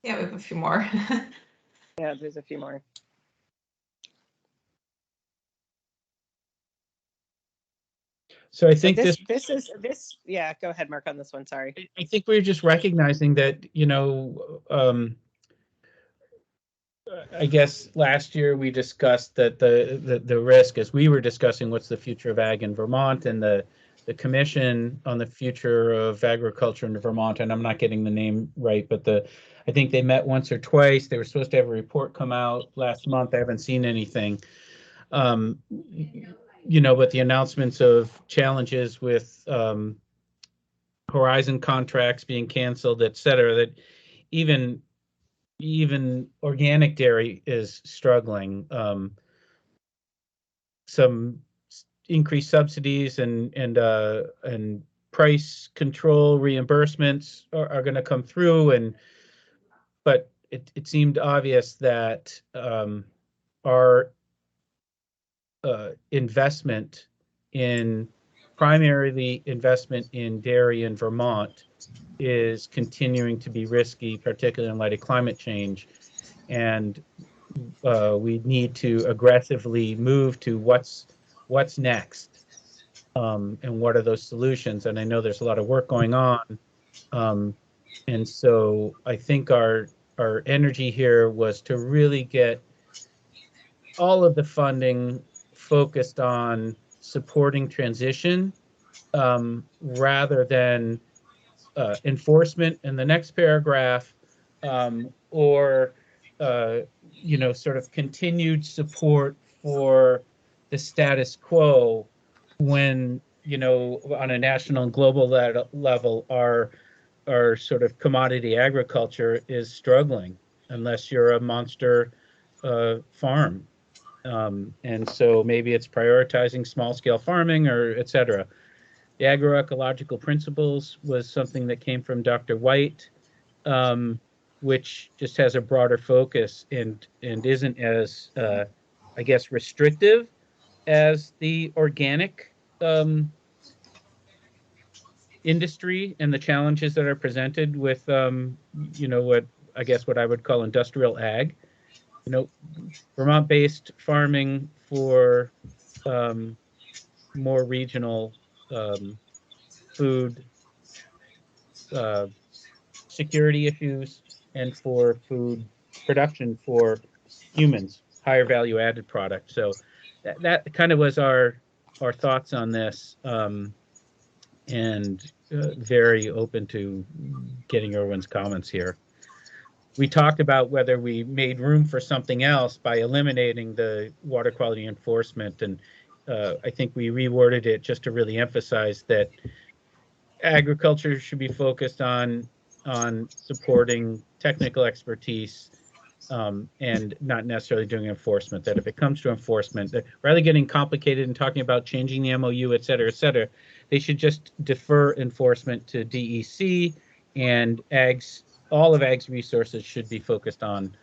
[SPEAKER 8] Yeah, we have a few more.
[SPEAKER 11] Yeah, there's a few more.
[SPEAKER 1] So I think
[SPEAKER 11] this yeah, go ahead, Mark, on this one. Sorry.
[SPEAKER 1] I think we're just recognizing that, you know, I guess last year we discussed that the risk, as we were discussing what's the future of ag in Vermont, and the the Commission on the Future of Agriculture in Vermont, and I'm not getting the name right, but I think they met once or twice. They were supposed to have a report come out last month. I haven't seen anything. With the announcements of challenges with Horizon contracts being canceled, et cetera, that even organic dairy is struggling. Some increased subsidies and price control reimbursements are going to come through, but it seemed obvious that our primarily investment in dairy in Vermont is continuing to be risky, particularly in light of climate change. And we need to aggressively move to what's next, and what are those solutions. And I know there's a lot of work going on. And so I think our energy here was to really get all of the funding focused on supporting transition, rather than enforcement in the next paragraph, or sort of continued support for the status quo when, on a national and global level, our sort of commodity agriculture is struggling unless you're a monster farm. And so maybe it's prioritizing small scale farming or et cetera. The agroecological principles was something that came from Dr. White, which just has a broader focus and isn't as, I guess, restrictive as the organic industry and the challenges that are presented with, what I would call industrial ag. Vermont-based farming for more regional food security issues and for food production for humans, higher value added products. So that kind of was our thoughts on this, and very open to getting everyone's comments here. We talked about whether we made room for something else by eliminating the water quality enforcement, and I think we reworded it just to really emphasize that agriculture should be focused on supporting technical expertise, and not necessarily doing enforcement. That if it comes to enforcement, that rather than getting complicated and talking about changing the MOU, et cetera, they should just defer enforcement to DEC, and all of ag's resources should be focused on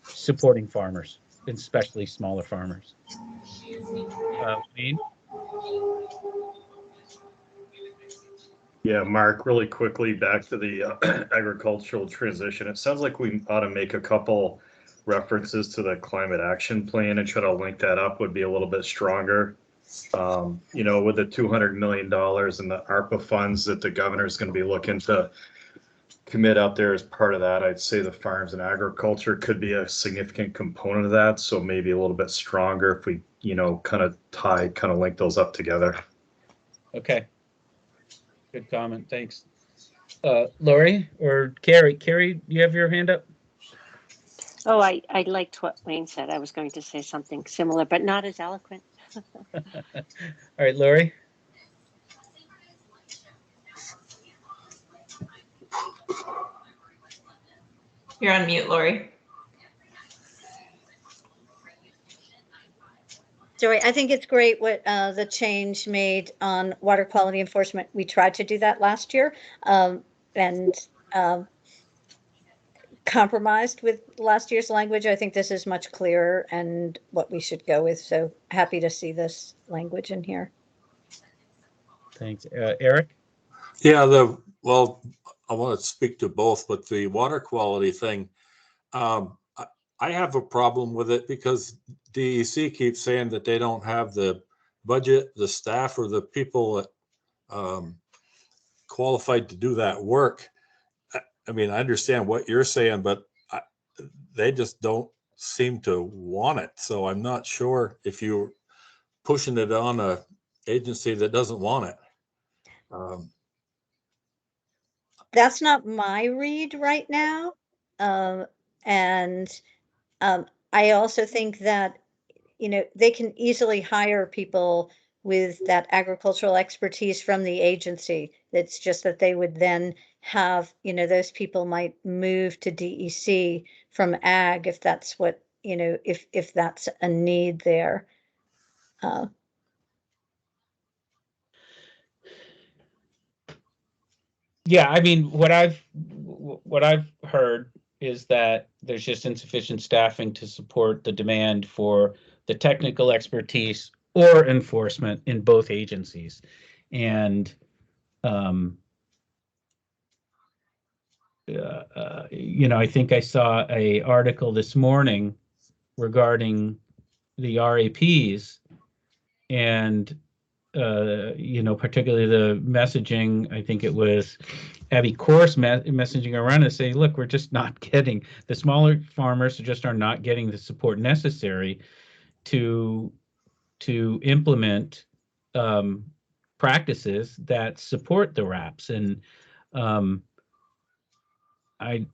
[SPEAKER 1] supporting farmers, especially smaller farmers. Wayne?
[SPEAKER 14] Yeah, Mark, really quickly back to the agricultural transition. It sounds like we ought to make a couple references to the climate action plan and try to link that up would be a little bit stronger. With the $200 million and the ARPA funds that the governor is going to be looking to commit out there as part of that, I'd say the farms and agriculture could be a significant component of that. So maybe a little bit stronger if we, kind of link those up together.
[SPEAKER 1] Okay. Good comment. Thanks. Lori or Carrie? Carrie, you have your hand up?
[SPEAKER 13] Oh, I liked what Wayne said. I was going to say something similar, but not as eloquent.
[SPEAKER 1] All right, Lori.
[SPEAKER 8] You're on mute, Lori.
[SPEAKER 12] Sorry, I think it's great what the change made on water quality enforcement. We tried to do that last year, and compromised with last year's language. I think this is much clearer and what we should go with. So happy to see this language in here.
[SPEAKER 1] Thanks. Eric?
[SPEAKER 16] Yeah, I want to speak to both, but the water quality thing, I have a problem with it because DEC keeps saying that they don't have the budget, the staff, or the people that qualified to do that work. I mean, I understand what you're saying, but they just don't seem to want it. So I'm not sure if you pushing it on a agency that doesn't want it.
[SPEAKER 12] That's not my read right now. And I also think that, they can easily hire people with that agricultural expertise from the agency. It's just that they would then have, those people might move to DEC from ag if that's what, if that's a need there.
[SPEAKER 1] Yeah, I mean, what I've heard is that there's just insufficient staffing to support the demand for the technical expertise or enforcement in both agencies. And I think I saw a article this morning regarding the RAPs and particularly the messaging. I think it was Abby Course messaging around to say, look, we're just not getting, the smaller farmers just are not getting the support necessary to implement practices that support the RAPs. And I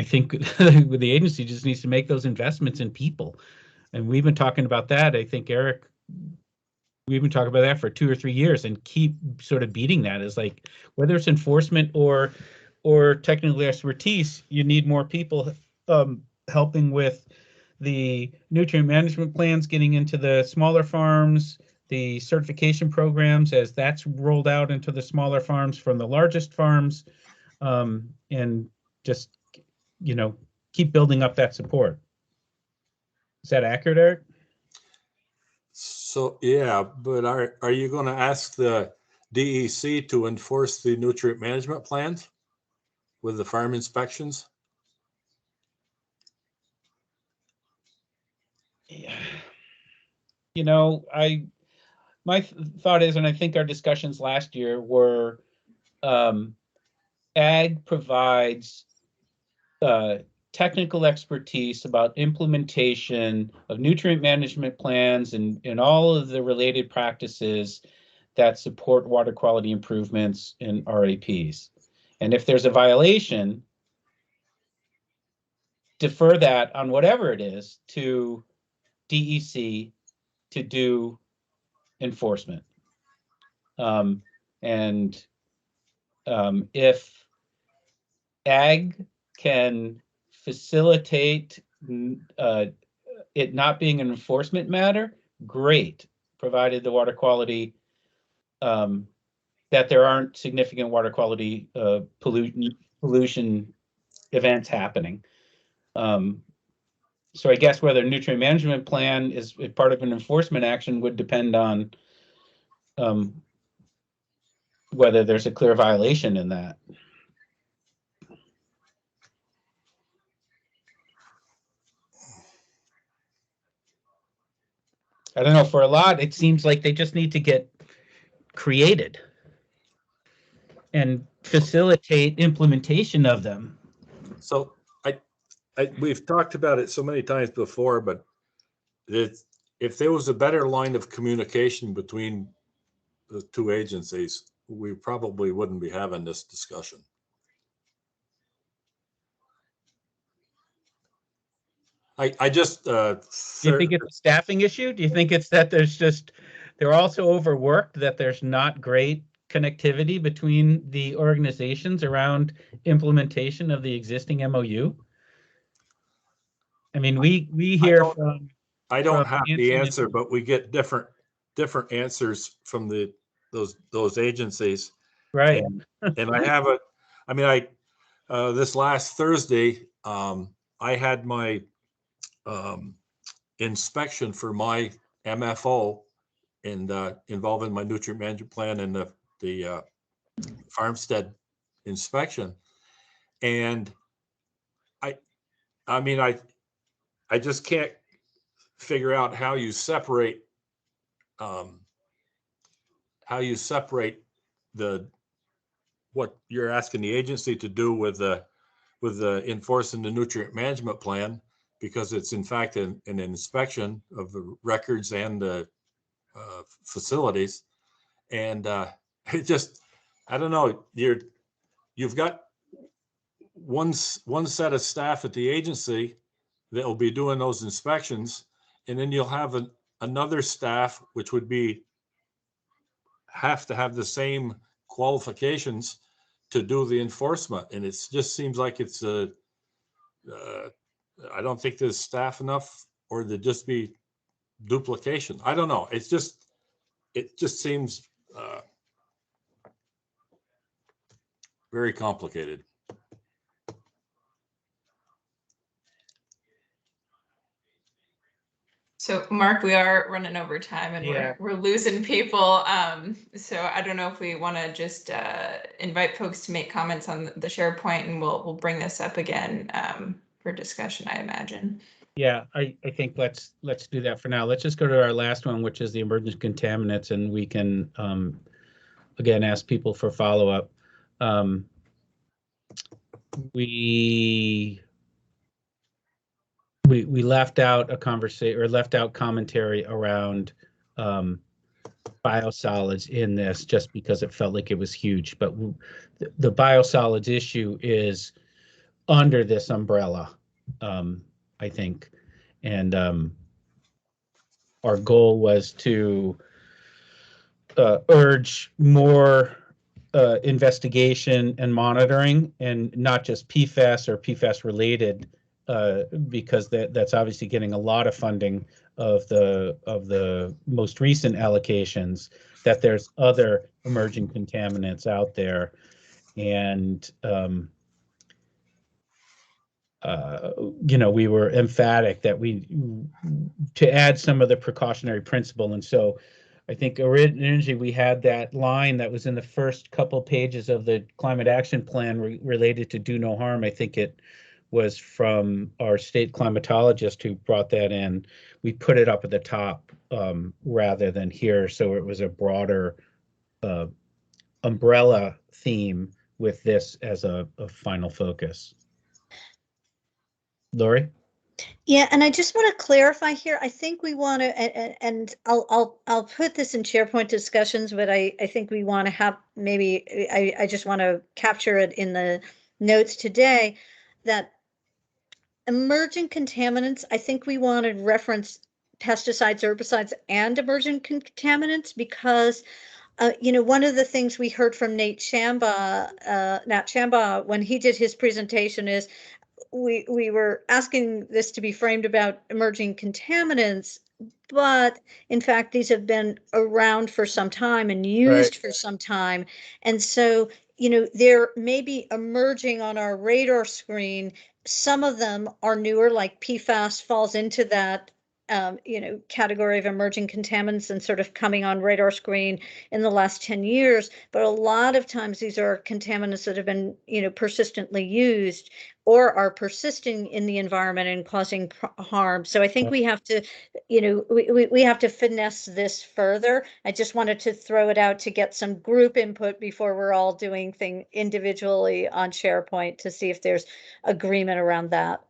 [SPEAKER 1] think the agency just needs to make those investments in people. And we've been talking about that. I think, Eric, we've been talking about that for 2 or 3 years and keep sort of beating that. Is like, whether it's enforcement or technical expertise, you need more people helping with the nutrient management plans, getting into the smaller farms, the certification programs as that's rolled out into the smaller farms from the largest farms, and just, keep building up that support. Is that accurate, Eric?
[SPEAKER 16] So, yeah, but are you going to ask the DEC to enforce the nutrient management plans with the farm inspections?
[SPEAKER 1] Yeah. My thought is, and I think our discussions last year were, ag provides technical expertise about implementation of nutrient management plans and all of the related practices that support water quality improvements in RAPs. And if there's a violation, defer that on whatever it is to DEC to do enforcement. If ag can facilitate it not being an enforcement matter, great, provided the water quality, that there aren't significant water quality pollution events happening. So I guess whether nutrient management plan is part of an enforcement action would depend on whether there's a clear violation in that. I don't know, for a lot, it seems like they just need to get created and facilitate implementation of them.
[SPEAKER 16] So we've talked about it so many times before, but if there was a better line of communication between the two agencies, we probably wouldn't be having this discussion. I just
[SPEAKER 1] do you think it's a staffing issue? Do you think it's that they're also overworked, that there's not great connectivity between the organizations around implementation of the existing MOU? I mean, we hear from.
[SPEAKER 16] I don't have the answer, but we get different answers from those agencies.
[SPEAKER 1] Right.
[SPEAKER 16] And this last Thursday, I had my inspection for my MFO and involving my nutrient management plan and the farmstead inspection. And I just can't figure out how you separate what you're asking the agency to do with the enforcing the nutrient management plan, because it's in fact an inspection of the records and the facilities. And it just, I don't know, you've got one set of staff at the agency that will be doing those inspections, and then you'll have another staff which would have to have the same qualifications to do the enforcement. And it just seems like it's I don't think there's staff enough, or there'd just be duplication. I don't know. It just seems very complicated.
[SPEAKER 8] So Mark, we are running over time and
[SPEAKER 1] Yeah.
[SPEAKER 8] we're losing people. So I don't know if we want to just invite folks to make comments on the SharePoint, and we'll bring this up again for discussion, I imagine.
[SPEAKER 1] Yeah, I think let's do that for now. Let's just go to our last one, which is the emergent contaminants, and we can again ask people for follow-up. We left out a conversation, or left out commentary around biosolids in this, just because it felt like it was huge. But the biosolids issue is under this umbrella, I think, and our goal was to urge more investigation and monitoring, and not just PFAS or PFAS related, because that's obviously getting a lot of funding of the most recent allocations, that there's other emerging contaminants out there. And we were emphatic that to add some of the precautionary principle. And so I think originally we had that line that was in the first couple pages of the climate action plan related to do no harm. I think it was from our state climatologist who brought that in. We put it up at the top rather than here, so it was a broader umbrella theme with this as a final focus. Lori?
[SPEAKER 12] Yeah, and I just want to clarify here. I think we want to, and I'll put this in SharePoint discussions, but I think we want to have, maybe I just want to capture it in the notes today, that emerging contaminants, I think we want to reference pesticides, herbicides, and emerging contaminants, because one of the things we heard from Nat Chambaugh, when he did his presentation, is we were asking this to be framed about emerging contaminants, but in fact, these have been around for some time and used for some time. And so, they're maybe emerging on our radar screen. Some of them are newer, like PFAS falls into that category of emerging contaminants and sort of coming on radar screen in the last 10 years. But a lot of times these are contaminants that have been, persistently used or are persisting in the environment and causing harm. So I think we have to, we have to finesse this further. I just wanted to throw it out to get some group input before we're all doing things individually on SharePoint, to see if there's agreement around that.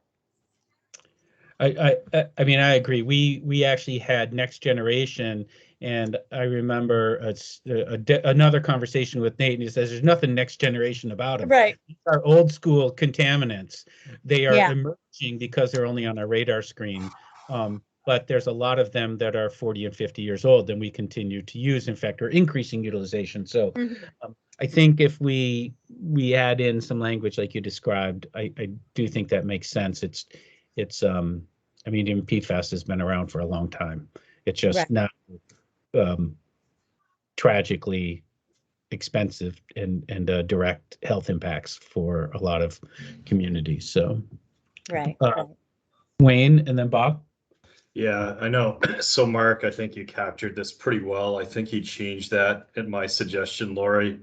[SPEAKER 1] I mean, I agree. We actually had Next Generation, and I remember another conversation with Nate, and he says there's nothing next generation about them.
[SPEAKER 12] Right.
[SPEAKER 1] These are old school contaminants. They are emerging because they're only on our radar screen. But there's a lot of them that are 40 and 50 years old, and we continue to use. In fact, we're increasing utilization. So I think if we add in some language like you described, I do think that makes sense. It's I mean, even PFAS has been around for a long time. It's just now tragically expensive and direct health impacts for a lot of communities. So Wayne and then Bob.
[SPEAKER 14] Yeah, I know. So Mark, I think you captured this pretty well. I think you changed that at my suggestion, Lori,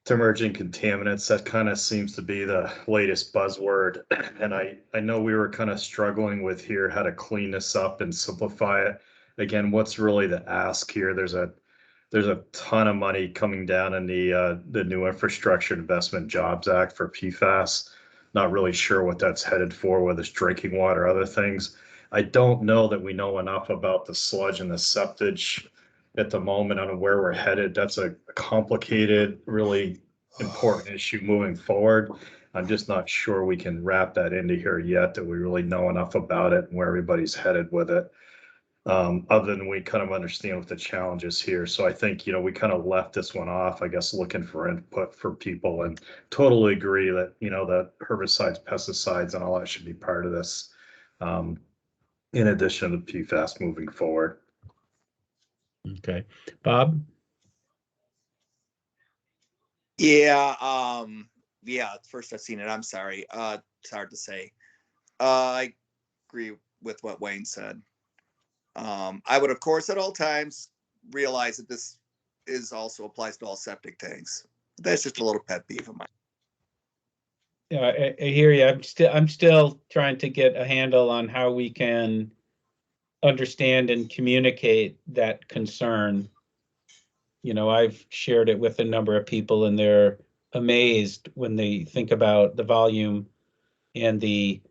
[SPEAKER 14] to emerging contaminants. That kind of seems to be the latest buzzword. And I know we were kind of struggling with here how to clean this up and simplify it. Again, what's really the ask here? There's a ton of money coming down in the new Infrastructure Investment Jobs Act for PFAS. Not really sure what that's headed for, whether it's drinking water, other things. I don't know that we know enough about the sludge and the septage at the moment on where we're headed. That's a complicated, really important issue moving forward. I'm just not sure we can wrap that into here yet, that we really know enough about it and where everybody's headed with it. Other than we kind of understand what the challenge is here. So I think, we kind of left this one off, I guess, looking for input for people, and totally agree that, that herbicides, pesticides and all that should be part of this. In addition to PFAS moving forward.
[SPEAKER 1] Okay, Bob?
[SPEAKER 10] Yeah, first I've seen it. I'm sorry. It's hard to say. I agree with what Wayne said. I would, of course, at all times realize that this also applies to all septic tanks. That's just a little pet peeve of mine.
[SPEAKER 1] Yeah, I hear you. I'm still trying to get a handle on how we can understand and communicate that concern. I've shared it with a number of people, and they're amazed when they think about the volume and the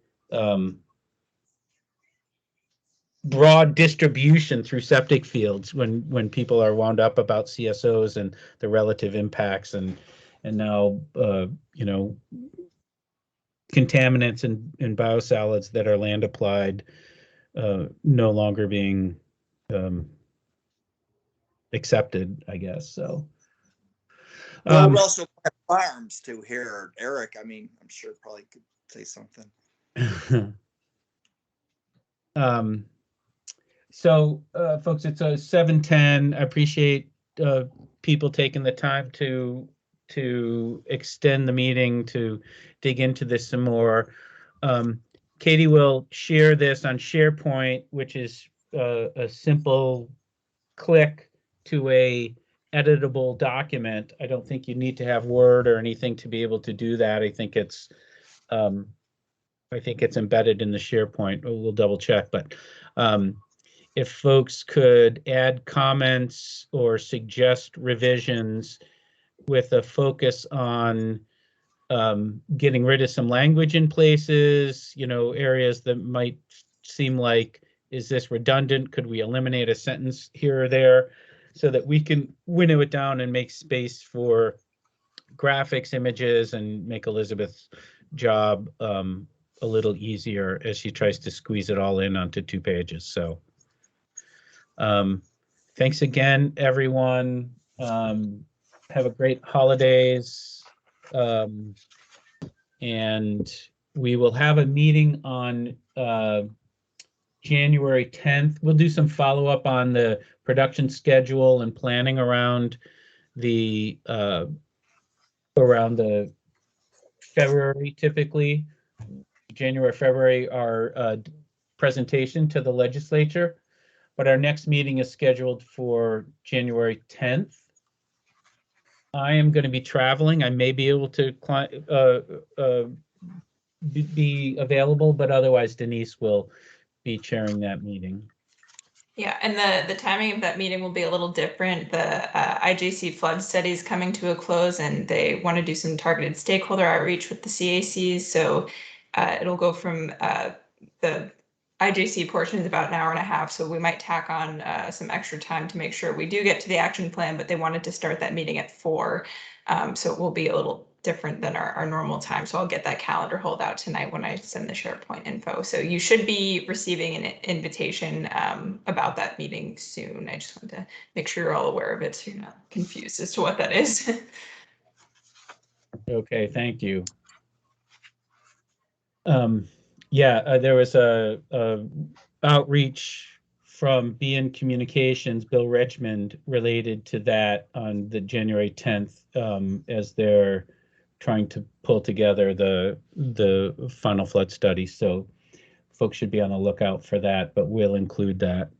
[SPEAKER 1] broad distribution through septic fields when people are wound up about CSOs and the relative impacts, and now contaminants and biosolids that are land applied no longer being accepted, I guess. So
[SPEAKER 10] well, we also have farms too here. Eric, I'm sure probably could say something.
[SPEAKER 1] So folks, it's 7:10. I appreciate people taking the time to extend the meeting to dig into this some more. Katie will share this on SharePoint, which is a simple click to a editable document. I don't think you need to have Word or anything to be able to do that. I think it's embedded in the SharePoint. We'll double check, but if folks could add comments or suggest revisions with a focus on getting rid of some language in places, areas that might seem like, is this redundant? Could we eliminate a sentence here or there, so that we can winnow it down and make space for graphics, images, and make Elizabeth's job a little easier as she tries to squeeze it all in onto 2 pages. So thanks again, everyone. Have a great holidays. And we will have a meeting on January 10th. We'll do some follow-up on the production schedule and planning around the February, typically. January, February, our presentation to the legislature. But our next meeting is scheduled for January 10th. I am going to be traveling. I may be able to be available, but otherwise Denise will be chairing that meeting.
[SPEAKER 8] Yeah, and the timing of that meeting will be a little different. The IJC flood study is coming to a close, and they want to do some targeted stakeholder outreach with the CACs. So it'll go from the IJC portion is about an hour and a half, so we might tack on some extra time to make sure we do get to the action plan, but they wanted to start that meeting at 4. So it will be a little different than our normal time. So I'll get that calendar hold out tonight when I send the SharePoint info. So you should be receiving an invitation about that meeting soon. I just wanted to make sure you're all aware of it so you're not confused as to what that is.
[SPEAKER 1] Okay, thank you. Yeah, there was a outreach from BN Communications, Bill Richmond, related to that on the January 10th, as they're trying to pull together the final flood study. So folks should be on the lookout for that, but we'll include that.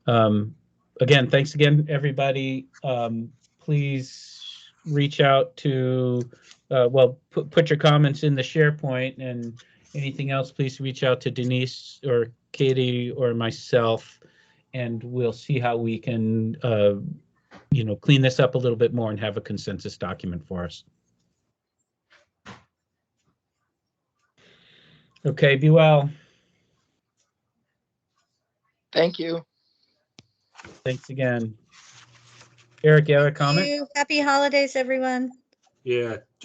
[SPEAKER 1] Again, thanks again, everybody. Please reach out to, put your comments in the SharePoint, and anything else, please reach out to Denise or Katie or myself, and we'll see how we can, clean this up a little bit more and have a consensus document for us. Okay, be well.
[SPEAKER 10] Thank you.
[SPEAKER 1] Thanks again. Eric, you have a comment?
[SPEAKER 12] Happy holidays, everyone.
[SPEAKER 16] Yeah,